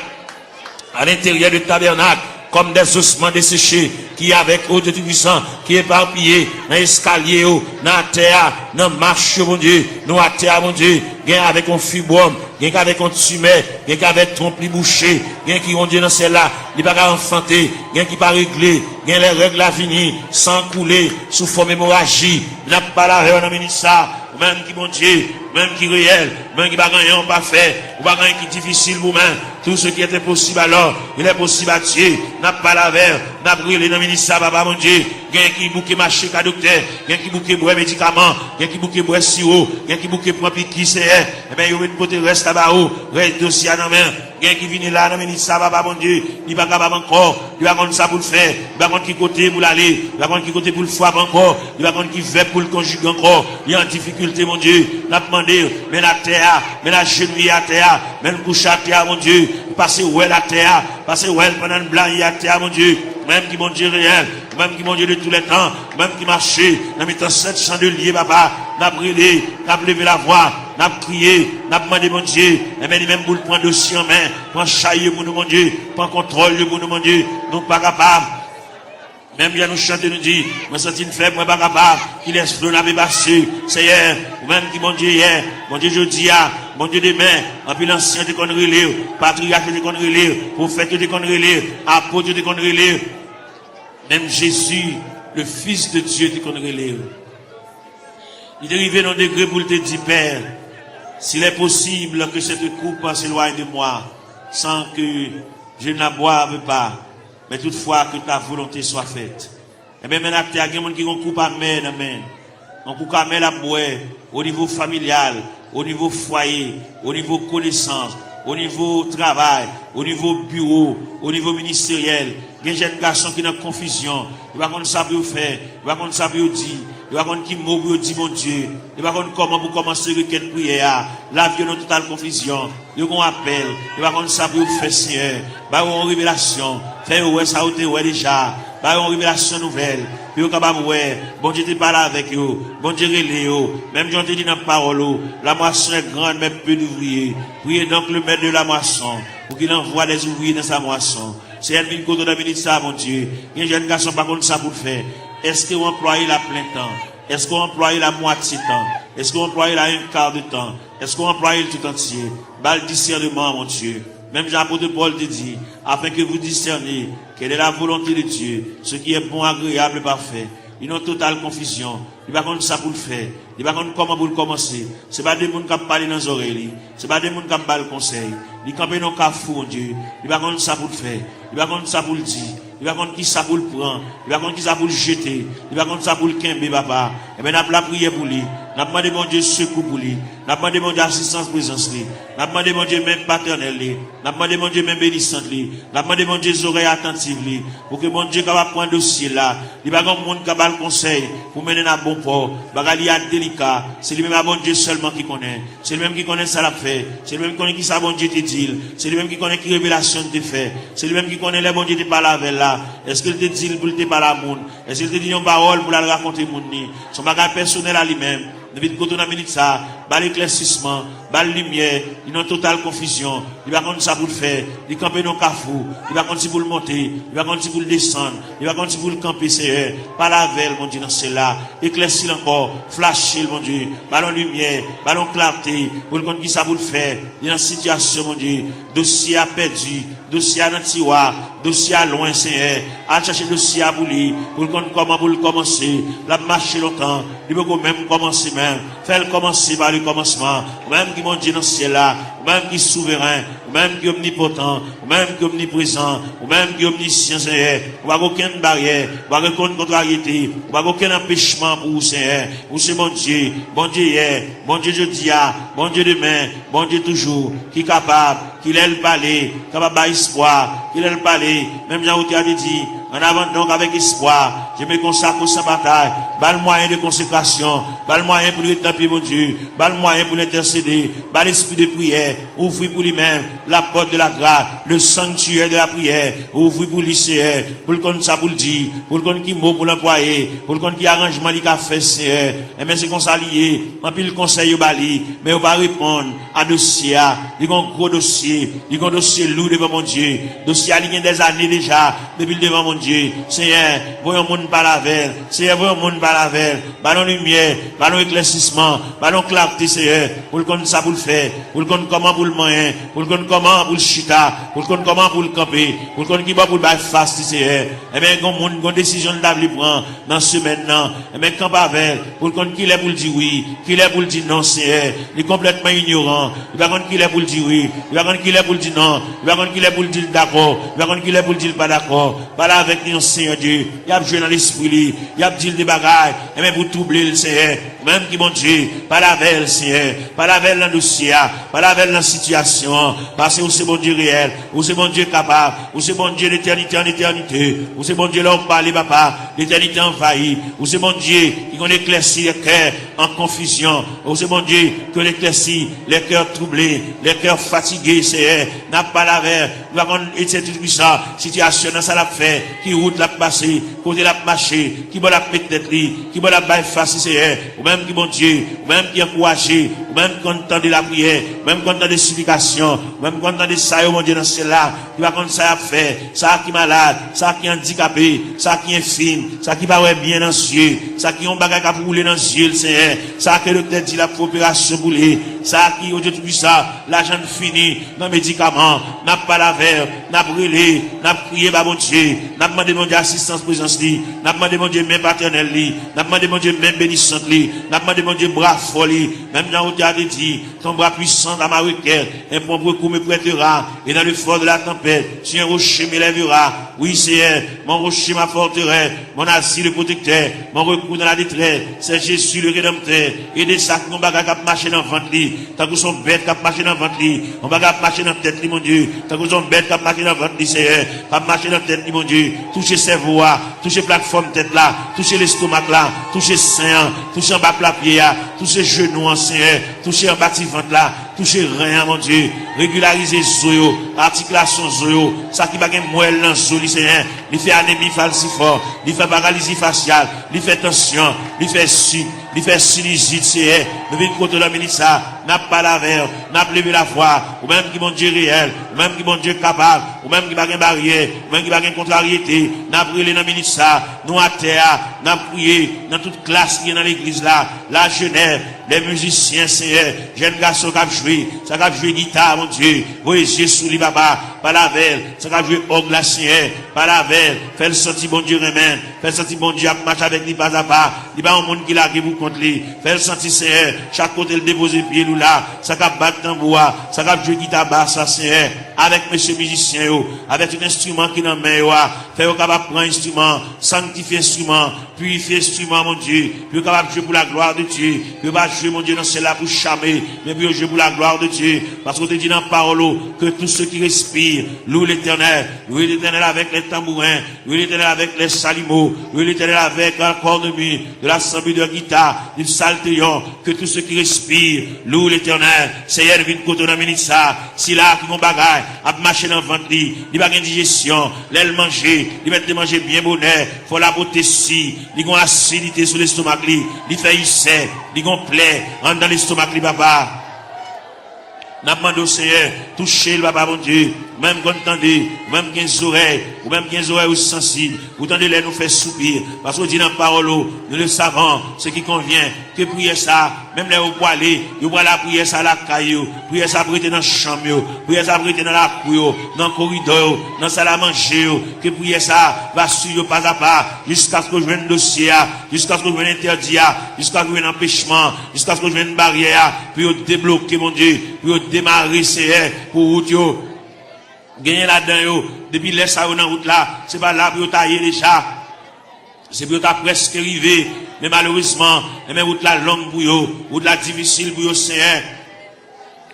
Speaker 2: à l'intérieur du tabernacle, comme des ossements desséchés, qui avec eau de Tout-Puissant, qui est éparpillé, dans l'escalier, dans la terre, dans la marche, mon Dieu, nous à terre, mon Dieu, gain avec un fibrome, gain avec un tumeur, gain avec trompe bouché, gain qui ont Dieu dans celle-là, il pas enfanter, gain qui pas réglé, gain les règles à venir, sans couler, sous forme hémorragie, n'a pas la règle dans le ministère, même qui bon Dieu, même qui réel, même qui pas gagné, pas fait, ou pas gagné qui difficile vous-même, tout ce qui était possible alors, il est possible à Dieu, n'a pas la verre, n'a brûlé dans le ministère, papa mon Dieu, gain qui bouquet marché qu'à docteur, gain qui bouquet boire médicaments, gain qui bouquet boire sirop, gain qui bouquet prend piqui c'est, eh ben, il y a une côté reste là-bas, reste dossier à la main, gain qui vient là dans le ministère, papa mon Dieu, il va pas capable encore, il va contre ça pour le faire, il va contre qui côté pour l'aller, il va contre qui côté pour le frapper encore, il va contre qui fait pour le conjuguer encore, il y a en difficulté, mon Dieu, n'a demandé, mais la terre, mais la genouille à terre, mais le couche à terre, mon Dieu, passer où est la terre, passer où est pendant le blanc à terre, mon Dieu, même qui mon Dieu réel, même qui mon Dieu de tous les temps, même qui marchait, dans mettant 700 de liés, papa, n'a brûlé, n'a levé la voix, n'a crié, n'a demandé mon Dieu, et même pour le prendre dossier en main, prendre chaille pour nous, mon Dieu, prendre contrôle pour nous, mon Dieu, nous pas capables. Même bien nous chanter, nous dit, moi senti une faible, moi pas capable, qu'il laisse flot la passé, Seigneur, ou même qui mon Dieu hier, mon Dieu jeudi, mon Dieu demain, en plus l'ancien de conneries lire, patriarche de conneries lire, prophète de conneries lire, apôtre de conneries lire, même Jésus, le Fils de Dieu de conneries lire. Il est arrivé dans le degré pour te dire, Père, s'il est possible que cette coupe s'éloigne de moi, sans que je ne la boive pas, mais toutefois que ta volonté soit faite. Et bien maintenant, il y a des gens qui ont coupé à main, on coupe à main la boire, au niveau familial, au niveau foyer, au niveau connaissance, au niveau travail, au niveau bureau, au niveau ministériel. Il y a des jeunes garçons qui sont en confusion. Ils ne savent pas ça pour faire, ils ne savent pas ça pour dire, ils ne savent pas qui mot pour dire mon Dieu, ils ne savent pas comment pour commencer requête prière. La vie dans totale confusion. Ils ont un appel, ils ne savent pas ça pour faire Seigneur. Ils ont une révélation. Fait ouais ça ou ouais déjà. Ils ont une révélation nouvelle. Puis capable ouais, bon Dieu te parle avec eux, bon Dieu relé eux. Même Jean te dit dans la parole, la moisson est grande mais peu d'ouvriers. Priez donc le maître de la moisson pour qu'il envoie des ouvriers dans sa moisson. C'est elle qui côté de ça, mon Dieu. Il y a des jeunes garçons pas contre ça pour faire. Est-ce que vous employez la plein temps? Est-ce que vous employez la moitié temps? Est-ce que vous employez la un quart de temps? Est-ce que vous employez le tout entier? Bal discernement, mon Dieu. Même Jean-Apôtre Paul te dit, afin que vous discerniez quelle est la volonté de Dieu, ce qui est bon, agréable et parfait. Ils ont totale confusion. Ils ne savent pas ça pour le faire. Ils ne savent pas comment pour le commencer. Ce n'est pas des gens qui parlent dans les oreilles. Ce n'est pas des gens qui parlent le conseil. Ils campent dans le cafou, mon Dieu. Ils ne savent pas ça pour le faire. Ils ne savent pas ça pour le dire. Ils ne savent pas qui ça pour le prendre. Ils ne savent pas qui ça pour le jeter. Ils ne savent pas ça pour le quimber, papa. Et bien, nous avons la prière pour lui. Nous avons demandé, mon Dieu, secours pour lui. Nous avons demandé, mon Dieu, assistance, présence, lui. Nous avons demandé, mon Dieu, même paternel, lui. Nous avons demandé, mon Dieu, même bénissante, lui. Nous avons demandé, mon Dieu, oreilles attentives, lui. Pour que mon Dieu, capable prendre dossier là. Il n'y a pas de monde qui a le conseil pour mener à bon port. Il y a délicat. C'est lui-même, à bon Dieu seulement qui connaît. C'est lui-même qui connaît ça l'a fait. C'est lui-même qui connaît qui ça, bon Dieu, te dit. C'est lui-même qui connaît qui révélation te fait. C'est lui-même qui connaît les bon Dieu te parle avec là. Est-ce qu'il te dit pour te parler à monde? Est-ce qu'il te dit une parole pour la raconter monde? Son bagage personnel à lui-même. nous vite côté dans minute ça, bas l'éclaircissement, bas la lumière, il y a une totale confusion, il va contre ça pour le faire, il camper dans le carrefour, il va contre si pour le monter, il va contre si pour le descendre, il va contre si pour le camper, c'est pas la veille, mon Dieu, dans celle-là, éclaircir encore, flasher, mon Dieu, ballon lumière, ballon clarté, pour le compte qui ça pour le faire, il y a une situation, mon Dieu, dossier à perdu, dossier à dans tiroir, dossier à loin, Seigneur, à chercher dossier à bouler, pour le compte comment pour le commencer, la marcher longtemps, il peut même commencer même, faire commencer par le commencement, même qui mon Dieu dans ce ciel-là, même qui est souverain, même qui est omnipotent, même qui est omniprésent, même qui est omniscient, Seigneur, on va aucune barrière, on va aucune contrariété, on va aucun empêchement pour vous, Seigneur, vous c'est mon Dieu hier, bon Dieu jeudi, bon Dieu demain, bon Dieu toujours, qui est capable, qu'il ait le palais, capable d'espoir, qu'il ait le palais, même Jean Routy a dit, en avant donc avec espoir, je me consacre sans bataille, bas le moyen de consécration, bas le moyen pour lui taper mon Dieu, bas le moyen pour l'intercéder, bas l'esprit de prière, ouvrir pour lui-même la porte de la grâce, le sanctuaire de la prière, ouvrir pour lui, Seigneur, pour le compte ça pour le dire, pour le compte qui mot pour l'employer, pour le compte qui arrangement il a fait, Seigneur, et bien c'est qu'on s'allie, en plus le conseil au bali, mais on va répondre à dossier, il y a un gros dossier, il y a un dossier lourd devant mon Dieu, dossier il y a des années déjà, depuis devant mon Dieu, Seigneur, voyons monde par la veille, Seigneur, voyons monde par la veille, ballon lumière, ballon éclaircissement, ballon clarté, Seigneur, pour le compte ça pour le faire, pour le compte comment pour le moyen, pour le compte comment pour le chita, pour le compte comment pour le camper, pour le compte qui va pour le bail fast, Seigneur, et bien, quand monde, quand décision de prendre dans ce maintenant, et bien, quand pas avec, pour le compte qu'il est pour le dire oui, qu'il est pour le dire non, Seigneur, il est complètement ignorant, il va compte qu'il est pour le dire oui, il va compte qu'il est pour le dire non, il va compte qu'il est pour le dire d'accord, il va compte qu'il est pour le dire pas d'accord, pas là avec nous, Seigneur Dieu, il y a joué dans l'esprit, il y a dit des bagailles, et même pour troubler le Seigneur, même qui mon Dieu, pas la veille, Seigneur, pas la veille dans le dossier, pas la veille dans la situation, parce que c'est bon Dieu réel, ou c'est bon Dieu capable, ou c'est bon Dieu d'éternité en éternité, ou c'est bon Dieu là où parler, papa, l'éternité envahie, ou c'est bon Dieu qui qu'on éclaircit les cœurs en confusion, ou c'est bon Dieu que l'éclaircit les cœurs troublés, les cœurs fatigués, Seigneur, n'a pas la veille, nous avons été tout ça, situation dans ça l'a fait, qui route l'a passé, côté l'a marché, qui va la mettre tête qui va la bailler face, Seigneur, ou même qui bon Dieu, ou même qui encouragé, ou même content de la prière, ou même content de supplication, ou même content de ça, mon Dieu, dans celle-là, qui va contre ça à faire, ça qui est malade, ça qui est handicapé, ça qui est fine, ça qui va bien dans les yeux, ça qui ont bagage à rouler dans les yeux, Seigneur, ça que le tête dit la coopération boulée, ça qui, aujourd'hui, ça, l'argent fini, dans les médicaments, n'a pas la verre, n'a brûlé, n'a prié, bah, mon Dieu, n'a demandé, mon Dieu, assistance, présence, n'a demandé, mon Dieu, même paternel, n'a demandé, mon Dieu, même bénissante, n'a demandé, mon Dieu, bras folie, même dans le théâtre dit, ton bras puissant dans ma requête, un bon beaucoup me prêtera, et dans le fort de la tempête, si un rocher m'élèvera, oui, Seigneur, mon rocher ma forteresse, mon asile protecteur, mon recours dans la détresse, c'est Jésus le Rédempteur, et des sacs, mon bagage qui marché dans le ventre, tant que son bête qui marché dans le ventre, mon bagage qui marché dans la tête, mon Dieu, tant que son bête qui marché dans le ventre, Seigneur, qui marché dans la tête, mon Dieu, toucher cerveau, toucher plateforme tête là, toucher l'estomac là, toucher sein, toucher en bas la pied, toucher genoux, Seigneur, toucher en bas de ventre là, toucher rien, mon Dieu, régulariser zoyo, articulation zoyo, ça qui va gagner moelle dans zoyo, Seigneur, il fait anémie falciforme, il fait paralysie faciale, il fait tension, il fait sinusite, Seigneur, nous venons contre la ministre, n'a pas la verre, n'a pas levé la foi, ou même qui mon Dieu réel, ou même qui mon Dieu capable, ou même qui va gagner barrière, ou même qui va gagner contrariété, n'a brûlé dans la ministre, nous à terre, n'a prié dans toute classe qui est dans l'église là, la jeunesse, les musiciens, Seigneur, jeunes garçons qui ont joué, ça qui ont joué guitare, mon Dieu, voyez sous les papa, par la veille, ça qui ont joué orgue la Seigneur, par la veille, fait le senti bon Dieu remède, fait le senti bon Dieu à marcher avec lui pas à pas, il va un monde qui l'a qui vous contre lui, fait le senti Seigneur, chaque côté le déposer pied nous là, ça qui a battre tambour, ça qui a joué guitare basse, Seigneur, avec monsieur musicien, avec un instrument qui dans main, fait au capable prendre instrument, sanctifier instrument, purifier instrument, mon Dieu, puis capable jouer pour la gloire de Dieu, puis pas jouer, mon Dieu, dans celle-là pour charmer, mais puis jouer pour la gloire de Dieu, parce qu'on te dit dans la parole, que tous ceux qui respirent, louent l'Éternel avec les tambourins, louent l'Éternel avec les salimos, louent l'Éternel avec un corps de mue, de l'assemblée de guitare, du saltéon, que tous ceux qui respirent, louent l'Éternel, Seigneur, vite côté dans ça, si là, qui vont bagaille, à marcher dans le ventre, il va gagner digestion, l'aile manger, il va te manger bien bonheur, faut la beauté si, il a une acidité sur l'estomac, il fait ulcère, il a une plaie, dans l'estomac, papa. N'a pas demandé au Seigneur, touchez le papa, mon Dieu, même quand vous entendez, même 15 oreilles, ou même 15 oreilles sensibles, vous entendez les nous faire soupir, parce que vous dites dans la parole, nous le savons, ce qui convient, que prier ça, même les vous aller, vous allez la prière ça à la caillou, prier ça pour être dans la chambre, prier ça pour être dans la cour, dans le corridor, dans la salle à manger, que prier ça va suivre pas à pas, jusqu'à ce que je vienne dossier, jusqu'à ce que je vienne interdit, jusqu'à ce que je vienne empêchement, jusqu'à ce que je vienne barrière, puis débloquer, mon Dieu, puis démarrer, Seigneur, pour vous, gagner là-dedans, depuis les ça dans route là, c'est pas là pour tailler déjà, c'est pour ta presque arrivé, mais malheureusement, mais route là longue pour vous, route là difficile pour vous, Seigneur,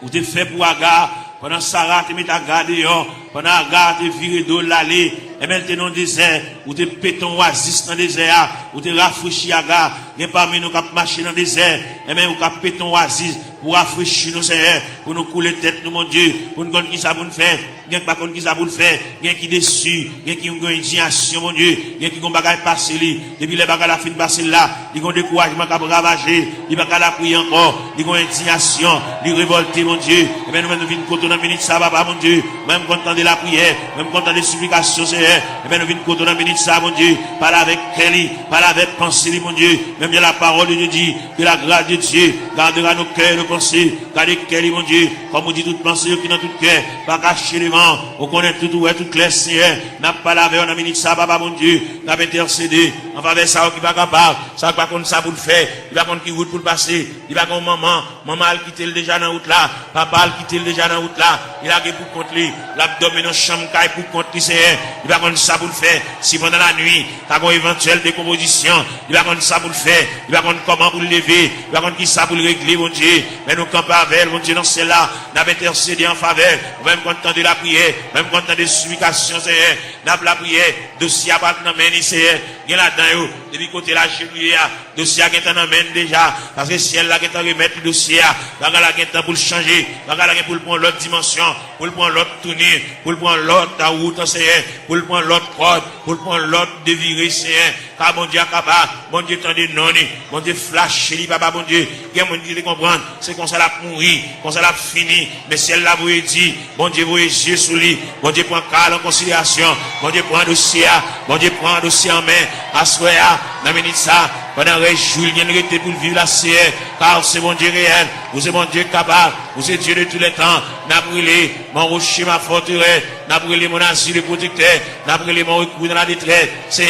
Speaker 2: vous te fait pour Agar, pendant Sarah te met à garder, pendant Agar te viré d'eau l'allée, et maintenant dans le désert, ou te péton oasis dans le désert, ou te rafraîchir Agar, il y a parmi nous qui marché dans le désert, et même ou qui péton oasis, pour rafraîchir nos Seigneur, pour nous couler tête, nous, mon Dieu, pour nous connaître qui ça pour nous faire, bien que pas qui ça pour nous faire, bien qui déçu, bien qui ont une indignation, mon Dieu, bien qui ont bagage passé, depuis les bagages la fin passé là, ils ont découragement qui a ravagé, ils ont la prier encore, ils ont indignation, ils révolté, mon Dieu, et bien nous venons côté dans minute ça, papa, mon Dieu, même content de la prière, même content des supplications, Seigneur, et bien nous venons côté dans minute ça, mon Dieu, parle avec Kelly, parle avec pensée, mon Dieu, même bien la parole de Dieu dit, que la grâce de Dieu gardera nos cœurs, nos pensées, gardez Kelly, mon Dieu, comme on dit toute pensée qui dans tout cœur, pas cacher les vents, on connaît tout, tout clair, Seigneur, n'a pas lavé, on a minute ça, papa, mon Dieu, n'a pas intercédé, en faveur ça, qui va capable, ça va contre ça pour le faire, il va contre qui route pour le passer, il va contre maman a quitté le déjà dans route là, papa a quitté le déjà dans route là, il a pour contre lui, l'abdomen dans chambre caille pour contre lui, Seigneur, il va contre ça pour le faire, si pendant la nuit, t'as une éventuelle décomposition, il va contre ça pour le faire, il va contre comment pour le lever, il va contre qui ça pour le régler, mon Dieu, mais nous campons avec, mon Dieu, dans celle-là, n'a pas intercédé en faveur, même content de la prière, même content des supplications, Seigneur, n'a pas la prière, dossier à battre dans la main, Seigneur, il y a là-dedans, depuis côté la cheville, dossier à qui est en main déjà, parce que si elle là qui est en remettre le dossier, là qui est pour le changer, là qui est pour le prendre l'autre dimension, pour le prendre l'autre tournure, pour le prendre l'autre route, Seigneur, pour le prendre l'autre corde, pour le prendre l'autre déviré, Seigneur, car mon Dieu capable, mon Dieu tendez non, mon Dieu flash, papa, mon Dieu, il y a mon Dieu qui comprendre, c'est qu'on s'en a pourri, qu'on s'en a fini, mais si elle l'a vous dit, mon Dieu vous yeux sous lui, mon Dieu prend cas en considération, mon Dieu prend un dossier, mon Dieu prend un dossier en main, à soya, dans minute ça, pendant que Julien était pour vivre la CR, car c'est mon Dieu réel, vous êtes mon Dieu capable, vous êtes Dieu de tous les temps, n'a brûlé mon rocher, ma forteresse, n'a brûlé mon asile de protecteur, n'a brûlé mon recours dans la détresse, c'est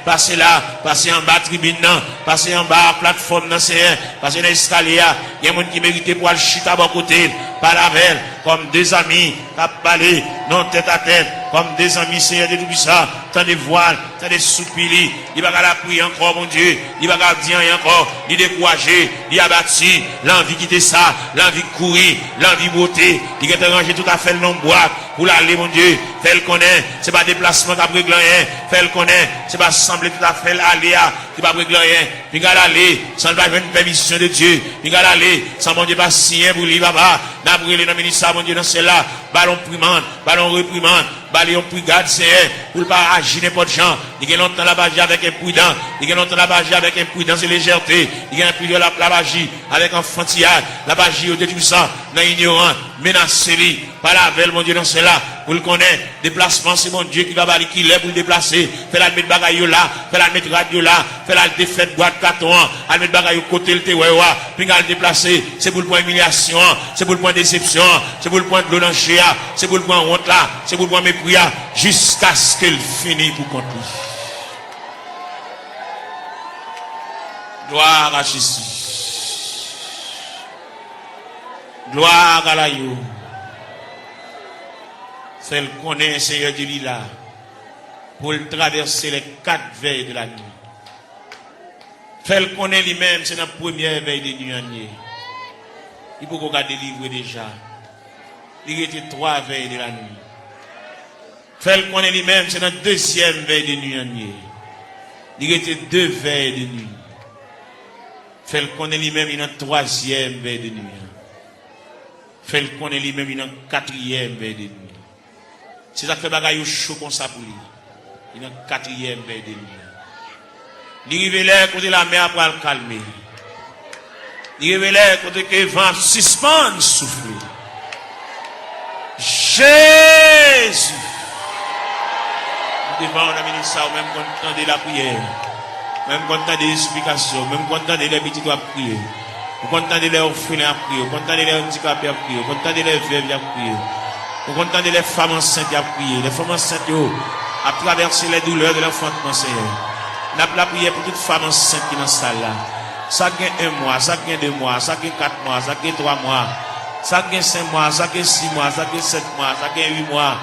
Speaker 2: passez là, passez en bas tribune, passez en bas plateforme, c'est passez dans l'escalier, il y a un monde qui méritait pour aller chuter à bon côté, par la veille, comme des amis, qui parlé, non tête à tête, comme des amis, Seigneur de tout ça, tant de voiles, tant de soupirs, il va la prier encore, mon Dieu, il va dire encore, il décourager, il abattu, l'envie quitter ça, l'envie courir, l'envie beauté, il va ranger tout à fait le nom boîte, pour l'aller, mon Dieu, fait le connaît, c'est pas déplacement qu'après rien, fait le connaît, c'est pas sembler tout à fait aller, qui va régler rien, il va aller, sans pas une permission de Dieu, il va aller, sans mon Dieu pas signer pour lui, papa, n'a brûlé dans le ministère, mon Dieu, dans celle-là, ballon primande, ballon reprimande, ballon brigade, Seigneur, pour pas agir n'importe gens, il y a longtemps la bagie avec imprudence, il y a longtemps la bagie avec imprudence et légèreté, il y a un peu de la bagie avec enfantillage, la bagie au tout ça, dans ignorant, menacé lui, par la veille, mon Dieu, dans celle-là, pour le connaître, déplacement, c'est mon Dieu qui va balayer, qui l'est pour le déplacer, fait la mettre bagaille là, fait la mettre radio là, fait la défaite boîte carton, à mettre bagaille côté le tewewa, puis à le déplacer, c'est pour le point humiliation, c'est pour le point déception, c'est pour le point de l'eau dans c'est pour le point honte là, c'est pour le point mépris, jusqu'à ce qu'elle finisse pour compter. Gloire à Jésus. Gloire à la yo. Celle qu'on est, Seigneur Dieu, là, pour traverser les 4 veilles de la nuit. Celle qu'on est lui-même, c'est la première veille de nuit. Il faut qu'on délivre déjà. Il était 3 veilles de la nuit. Celle qu'on est lui-même, c'est la deuxième veille de nuit. Il était 2 veilles de nuit. Celle qu'on est lui-même, il y a 3e veille de nuit. Celle qu'on est lui-même, il y a 4e veille de nuit. C'est ça qui fait bagaille chaud comme ça pour lui. Il est dans 4e veille de nuit. Il arrive là, côté la mer pour le calmer. Il arrive là, côté que le vent suspend, souffler. Jésus! Nous devons amener ça, même quand on entend la prière, même quand on entend des explications, même quand on entend les petits doigts prier, quand on entend les orphelins à prier, quand on entend les handicapés à prier, quand on entend les veuves à prier, quand on entend les femmes enceintes à prier, les femmes enceintes à traverser les douleurs de l'enfantement, Seigneur. Nous avons la prière pour toute femme enceinte qui est dans la salle là. Ça gagne 1 mois, ça gagne 2 mois, ça gagne 4 mois, ça gagne 3 mois, ça gagne 5 mois, ça gagne 6 mois, ça gagne 7 mois, ça gagne 8 mois.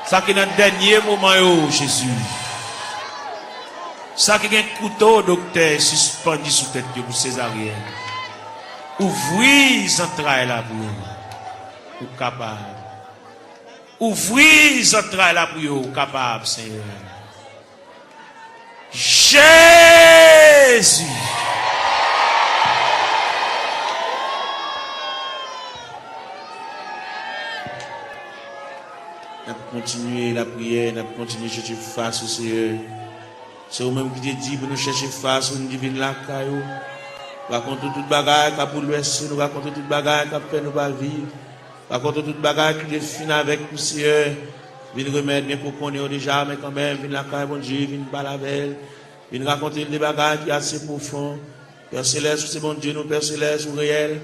Speaker 2: Ça qui est dans le dernier moment, Jésus. Ça qui est un couteau, docteur, suspendu sous tête pour césarienne. Ouvrez les entrailles là pour vous. Capable. Ouvrez les entrailles là pour vous. Capable, Seigneur. Jésus. Nous continuer la prière, nous continuer à chercher face au Seigneur. C'est vous-même qui te dit pour nous chercher face, nous divine la caillou. Nous racontons toute bagaille qui a pour l'ouest, nous racontons toute bagaille qui a fait nous pas vivre. Nous racontons toute bagaille qui est fine avec nous, Seigneur. Viens remettre bien qu'on connaît déjà, mais quand même, viens la caille, bon Dieu, viens pas la belle. Viens raconter des bagailles qui sont assez profondes. Père Céleste, c'est bon Dieu, nous, Père Céleste, ou réel.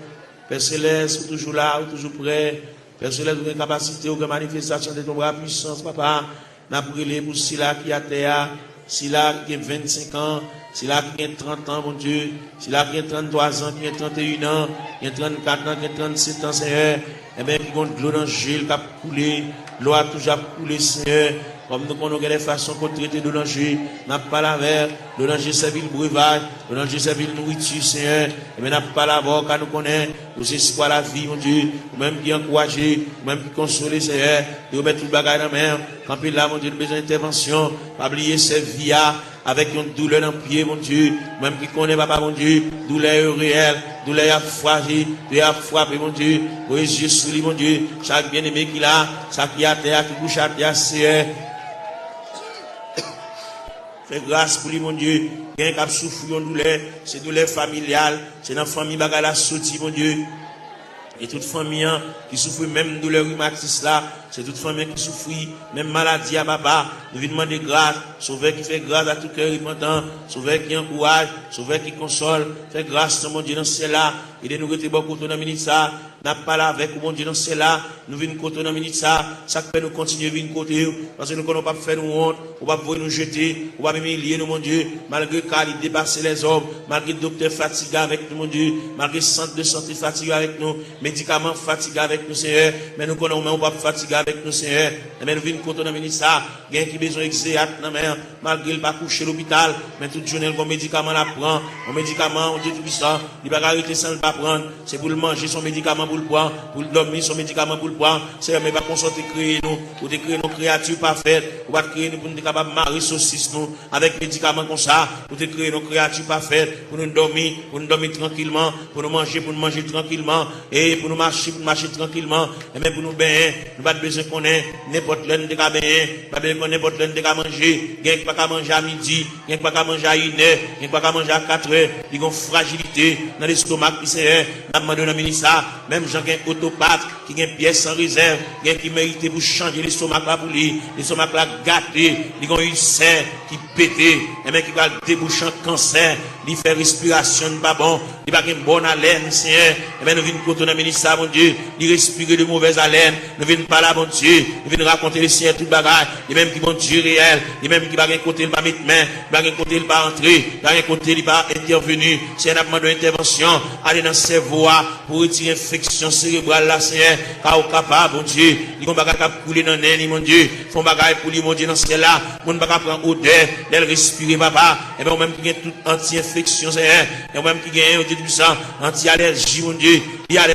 Speaker 2: Père Céleste, ou toujours là, ou toujours prêt. Père Céleste, vous avez capacité, vous avez manifestation de ton bras puissance, papa. Nous avons brûlé pour Sila qui a terre, Sila qui a 25 ans, Sila qui a 30 ans, mon Dieu, Sila qui a 33 ans, qui a 31 ans, qui a 34 ans, qui a 37 ans, Seigneur. Eh bien, qui a de l'eau dans le gel, qui a coulé, l'eau a toujours coulé, Seigneur. Comme nous connaissons les façons qu'on traite de l'oranger, n'a pas la verre, l'oranger servi le breuvage, l'oranger servi le nourriture, Seigneur. Et bien, n'a pas la voix, car nous connaissons, nous espoir la vie, mon Dieu, ou même qui encourage, ou même qui console, Seigneur, de remettre tout le bagage dans la main. Quand il a, mon Dieu, besoin d'intervention, pas oublier cette vie avec une douleur dans le pied, mon Dieu, même qui connaît, papa, mon Dieu, douleur réelle, douleur à fragile, douleur à frapper, mon Dieu, pour les yeux sous lui, mon Dieu, chaque bien-aimé qu'il a, chaque qui a terre, qui couche à terre, Seigneur. Fais grâce pour lui, mon Dieu. Quelqu'un qui a souffert de douleur, c'est douleur familiale, c'est dans la famille qui a sorti, mon Dieu. Et toute famille qui souffre même de douleur rhumatisme là, c'est toute famille qui souffre, même maladie à papa. Nous venons demander grâce, sauveur qui fait grâce à tout cœur repentant, sauveur qui encourage, sauveur qui console, fait grâce, mon Dieu, dans cela. Il est nous rester beaucoup dans la minute ça, n'a pas là avec mon Dieu dans cela. Nous venons côté dans la minute ça, ça fait nous continuer à venir côté, parce que nous ne pouvons pas faire nous honte, on va pouvoir nous jeter, on va même humilier nous, mon Dieu, malgré qu'il dépasse les hommes, malgré le docteur fatigué avec nous, mon Dieu, malgré le centre de santé fatigué avec nous, médicaments fatigués avec nous, Seigneur, mais nous connaissons, on va pas fatiguer avec nous, Seigneur, mais nous venons côté dans la minute ça, il y a qui besoin d'exéat dans la mer, malgré le pas coucher à l'hôpital, mais toute journée, le médicament la prend, un médicament, on dit tout puissant, il va arrêter sans le pas prendre, c'est pour le manger son médicament pour le prendre, pour le dormir son médicament pour le prendre, c'est mais pas qu'on sorte créer nous, pour créer nos créatures parfaites, pour pas créer nous pour nous capables de marrer saucisse nous, avec médicaments comme ça, pour créer nos créatures parfaites, pour nous dormir tranquillement, pour nous manger tranquillement, et pour nous marcher tranquillement, et même pour nous baigner, nous pas besoin qu'on ait n'importe l'un de cas baigner, pas besoin qu'on ait n'importe l'un de cas manger, il n'y a pas qu'à manger à midi, il n'y a pas qu'à manger à 1 heure, il n'y a pas qu'à manger à 4 heures, il y a une fragilité dans l'estomac qui c'est, n'a demandé dans le ministère, même gens qui ont autopathe, qui ont une pièce sans réserve, qui méritent pour changer l'estomac là pour lui, l'estomac là gâté, ils ont une serre qui pété, et même qui va déboucher un cancer, il fait respiration pas bon, il va une bonne haleine, Seigneur, et bien nous venons côté dans le ministère, mon Dieu, il respire de mauvaise haleine, nous venons pas là, mon Dieu, nous venons raconter les Seigneur tout bagage, et même qui vont Dieu réel, et même qui va un côté, il va mettre main, il va un côté, il va entrer, il va un côté, il va intervenir, c'est un demande d'intervention, aller dans ses voies, pour retirer l'infection cérébrale là, Seigneur, car au capable, mon Dieu, ils vont pas couler dans l'air, mon Dieu, font bagaille pour lui, mon Dieu, dans ce là, on ne va pas prendre odeur, d'elle respirer, papa, et bien, même qui a toute anti-infection, Seigneur, et même qui a un Dieu puissant, anti-allergie, mon Dieu, il y a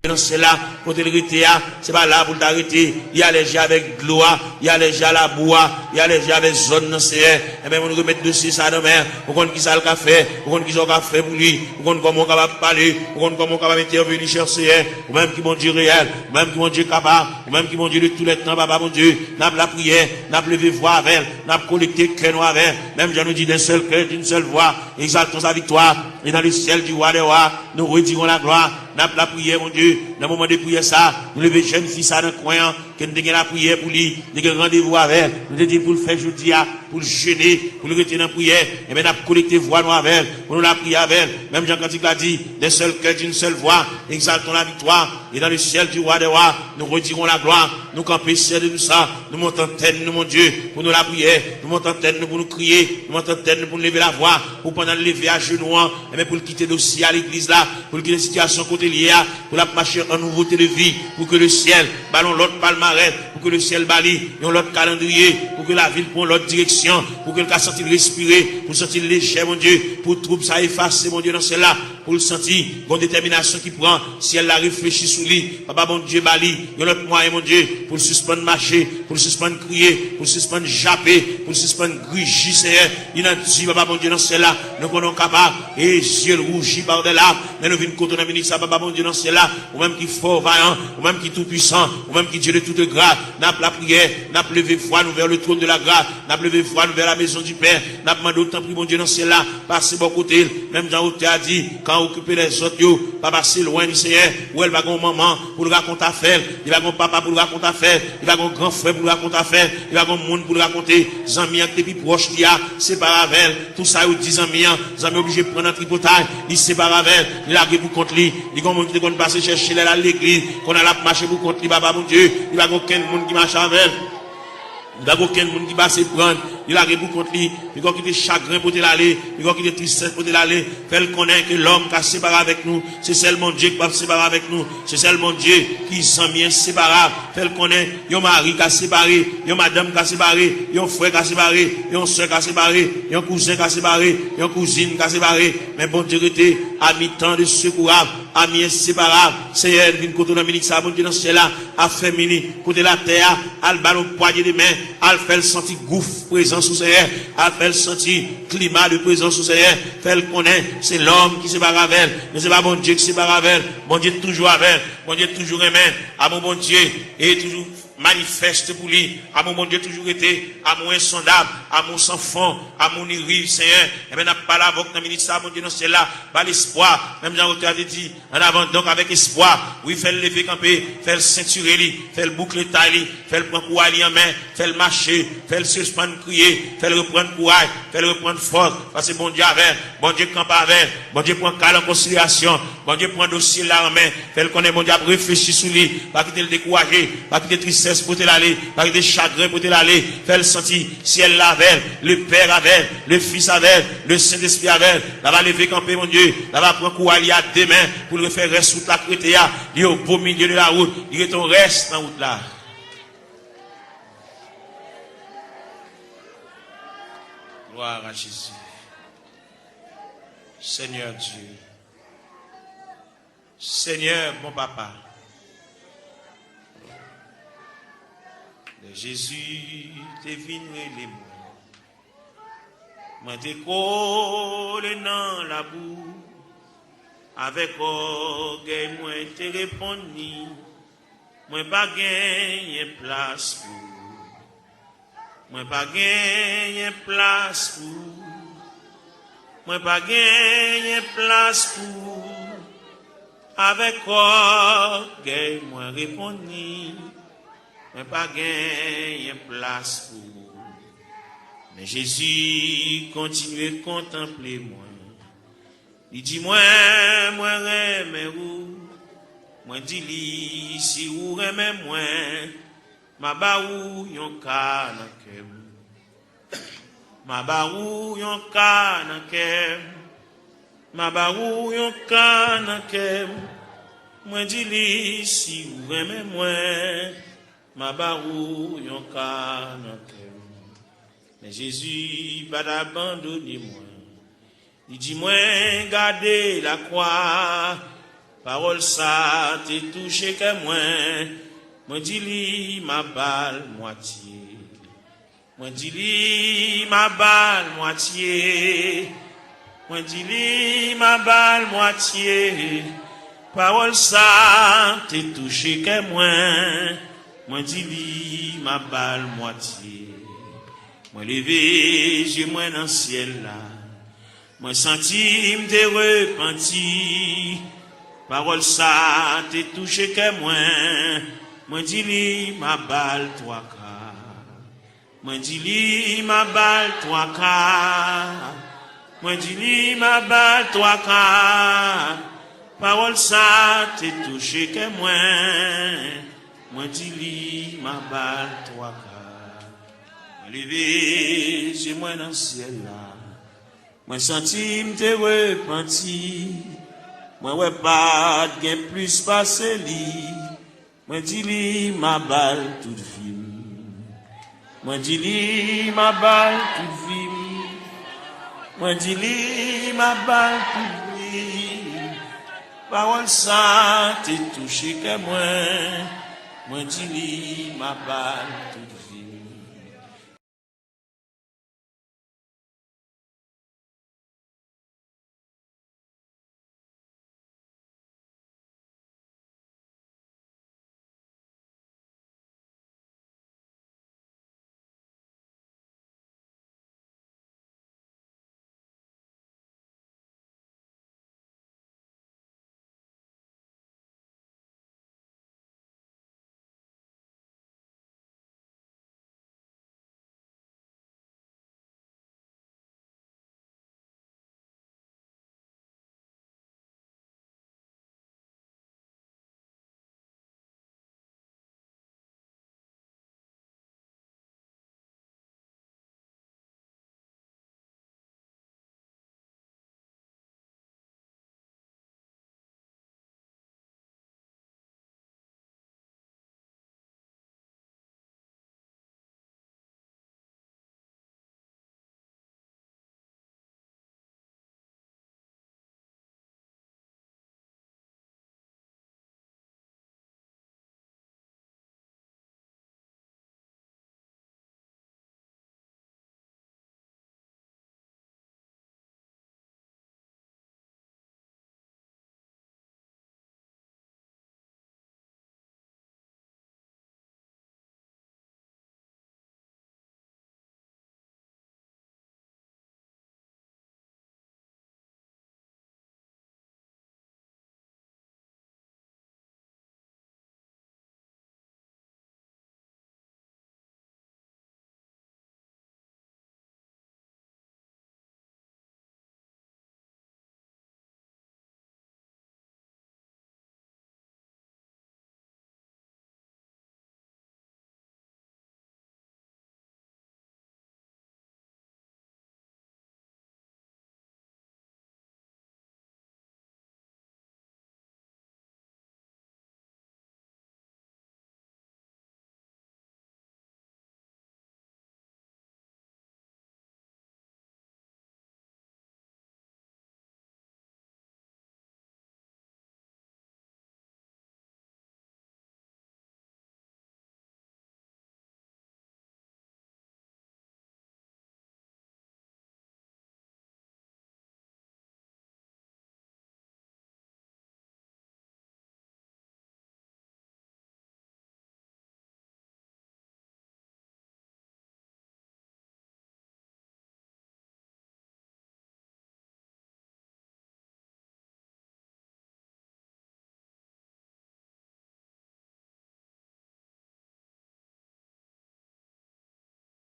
Speaker 2: Non, c'est là, pour te l'arrêter, c'est pas là pour t'arrêter. Il y a les gens avec gloire, il y a les gens à la bois, il y a les gens avec zone, non, c'est, et bien, on nous remet dessus ça demain, pour qu'on qui ça le café, pour qu'on qui ça le café pour lui, pour qu'on comment on capable parler, pour qu'on comment on capable intervenir chercher, ou même qui bon Dieu réel, ou même qui bon Dieu capable, ou même qui bon Dieu de tous les temps, papa, mon Dieu, n'a pas la prière, n'a pas levé voix avec, n'a pas collecté cœur avec, même j'en nous dit d'un seul cœur, d'une seule voix, exaltons sa victoire, et dans le ciel du roi des rois, nous retirons la gloire, n'a pas la prière, mon Dieu, dans le moment de prière ça, nous lever jeune fille ça dans le coin, que nous avons la prière pour lui, nous avons rendez-vous avec, nous avons dit pour le faire jeudi, pour le jeûner, pour le retirer dans la prière, et bien nous avons collecté voix nous avec, pour nous la prier avec, même Jean-Cantique l'a dit, d'un seul cœur, d'une seule voix, exaltons la victoire, et dans le ciel du roi des rois, nous retirons la gloire, nous campons ciel de tout ça, nous montons tête, nous, mon Dieu, pour nous la prière, nous montons tête, nous pour nous crier, nous montons tête, nous pour nous lever la voix, pour pendant le lever à genoux, et bien pour le quitter dossier à l'église là, pour quitter la situation côté liée, pour la marcher en nouveauté de vie, pour que le ciel ballon l'autre palmarès, pour que le ciel balie l'autre calendrier, pour que la ville prenne l'autre direction, pour que le cas sentir respirer, pour sentir léger, mon Dieu, pour trouble ça effacer, mon Dieu, dans celle-là, pour le sentir, une détermination qui prend, si elle la réfléchit sous lui, papa, mon Dieu, balie, l'autre moyen, mon Dieu, pour le suspendre marcher, pour le suspendre crier, pour le suspendre japper, pour le suspendre grugir, Seigneur, il a dit, papa, mon Dieu, dans celle-là, nous sommes capables, et yeux rougis par de larmes, mais nous venons contre la ministre, papa, mon Dieu, dans celle-là, ou même qui fort, vaillant, ou même qui tout puissant, ou même qui Dieu de toute grâce, n'a pas la prière, n'a pas levé foi, nous vers le trône de la grâce, n'a pas levé foi, nous vers la maison du Père, n'a pas demandé autant, mon Dieu, dans celle-là, passer bon côté, même Jean Routé a dit, quand occuper les autres, pas passer loin du Seigneur, où elle va gon maman pour le raconter affaire, il va gon papa pour le raconter affaire, il va gon grand frère pour le raconter affaire, il va gon monde pour le raconter, Zami qui plus proche qui a, sépare avec tout ça, il dit Zami obligé de prendre un tripotage, il sépare avec il a pour contre lui, il gon monde qui va passer chercher à l'église, qu'on a la marcher pour contre lui, papa mon Dieu, il va gon aucun monde qui marche avec. Il n'y a aucun monde qui va se prendre. Il a répondu contre lui. Il a quitté chagrin pour l'aller. Il a quitté tristesse pour l'aller. Fait connaître que l'homme qui a séparé avec nous, c'est seulement Dieu qui va séparer avec nous. C'est seulement Dieu qui s'en vient séparable. Fait connaître, il y a un mari qui a séparé, il y a une madame qui a séparé, il y a un frère qui a séparé, il y a une soeur qui a séparé, il y a un cousin qui a séparé, il y a une cousine qui a séparé. Mais bon Dieu était à mi-temps de secourable, à mi-inséparable. Seigneur, vient côté dans ministre, ça, bon Dieu dans ce là, a fait mini, côté la terre, à le ballon poignée de main, à le faire sentir gouffre présence sous Seigneur, à faire sentir climat de présence sous Seigneur, faire connaître, c'est l'homme qui sépare avec elle, mais c'est pas bon Dieu qui sépare avec elle, bon Dieu toujours avec elle, bon Dieu toujours aimé, à mon bon Dieu, et toujours manifeste pour lui, à mon bon Dieu toujours été, à mon insondable, à mon sans fond, à mon irrive, Seigneur, et bien, n'a pas la voix dans le ministre, mon Dieu, non, c'est là, pas l'espoir, même Jean-Roté a dit, en avant, donc, avec espoir, oui, fait le lever camper, fait le ceinturer, fait le boucle taille, fait le prendre courage en main, fait le marcher, fait le suspendre crier, fait le reprendre courage, fait le reprendre force, parce que bon Dieu avec, bon Dieu campe avec, bon Dieu prend calme en considération, bon Dieu prend dossier là en main, fait le connaître, bon Dieu réfléchir sur lui, pas quitter le décourager, pas quitter tristesse pour te l'aller, pas quitter chagrin pour te l'aller, fait le sentir, ciel l'avait, le Père avait, le Fils avait, le Saint-Esprit avait, là va lever camper mon Dieu, là va prendre courage à deux mains, pour le faire rester sous la crétéa, il est au beau milieu de la route, il est ton reste dans la route là. Gloire à Jésus. Seigneur Dieu. Seigneur mon papa. Jésus t'es venu les mots. Moi t'es collé dans la boue. Avec orgueil, moi t'es répondu. Moi pas gagné place pour. Moi pas gagné place pour. Moi pas gagné place pour. Avec orgueil, moi répondu. Moi pas gagné place pour. Mais Jésus continue à contempler moi. Il dit moi remets où. Moi dis li si ou remets moi. Ma ba ou yon ka nan kem. Ma ba ou yon ka nan kem. Ma ba ou yon ka nan kem. Moi dis li si ou remets moi. Ma ba ou yon ka nan kem. Mais Jésus pas d'abandonner moi. Il dit moi garder la croix. Parole ça t'est touché que moi dis li ma balle moitié. Moi dis li ma balle moitié. Moi dis li ma balle moitié. Parole ça t'est touché que moi dis li ma balle moitié. Moi levé, j'ai moi dans le ciel là. Moi senti m'te repenti. Parole ça t'est touché que moi dis li ma balle toi ka. Moi dis li ma balle toi ka. Moi dis li ma balle toi ka. Parole ça t'est touché que moi dis li ma balle toi ka. Moi levé, j'ai moi dans le ciel là. Moi senti m'te repenti. Moi ouais pas de plus passé li. Moi dis li ma balle toute vie. Moi dis li ma balle toute vie. Moi dis li ma balle toute vie. Parole ça t'est touché que moi dis li ma balle toute vie.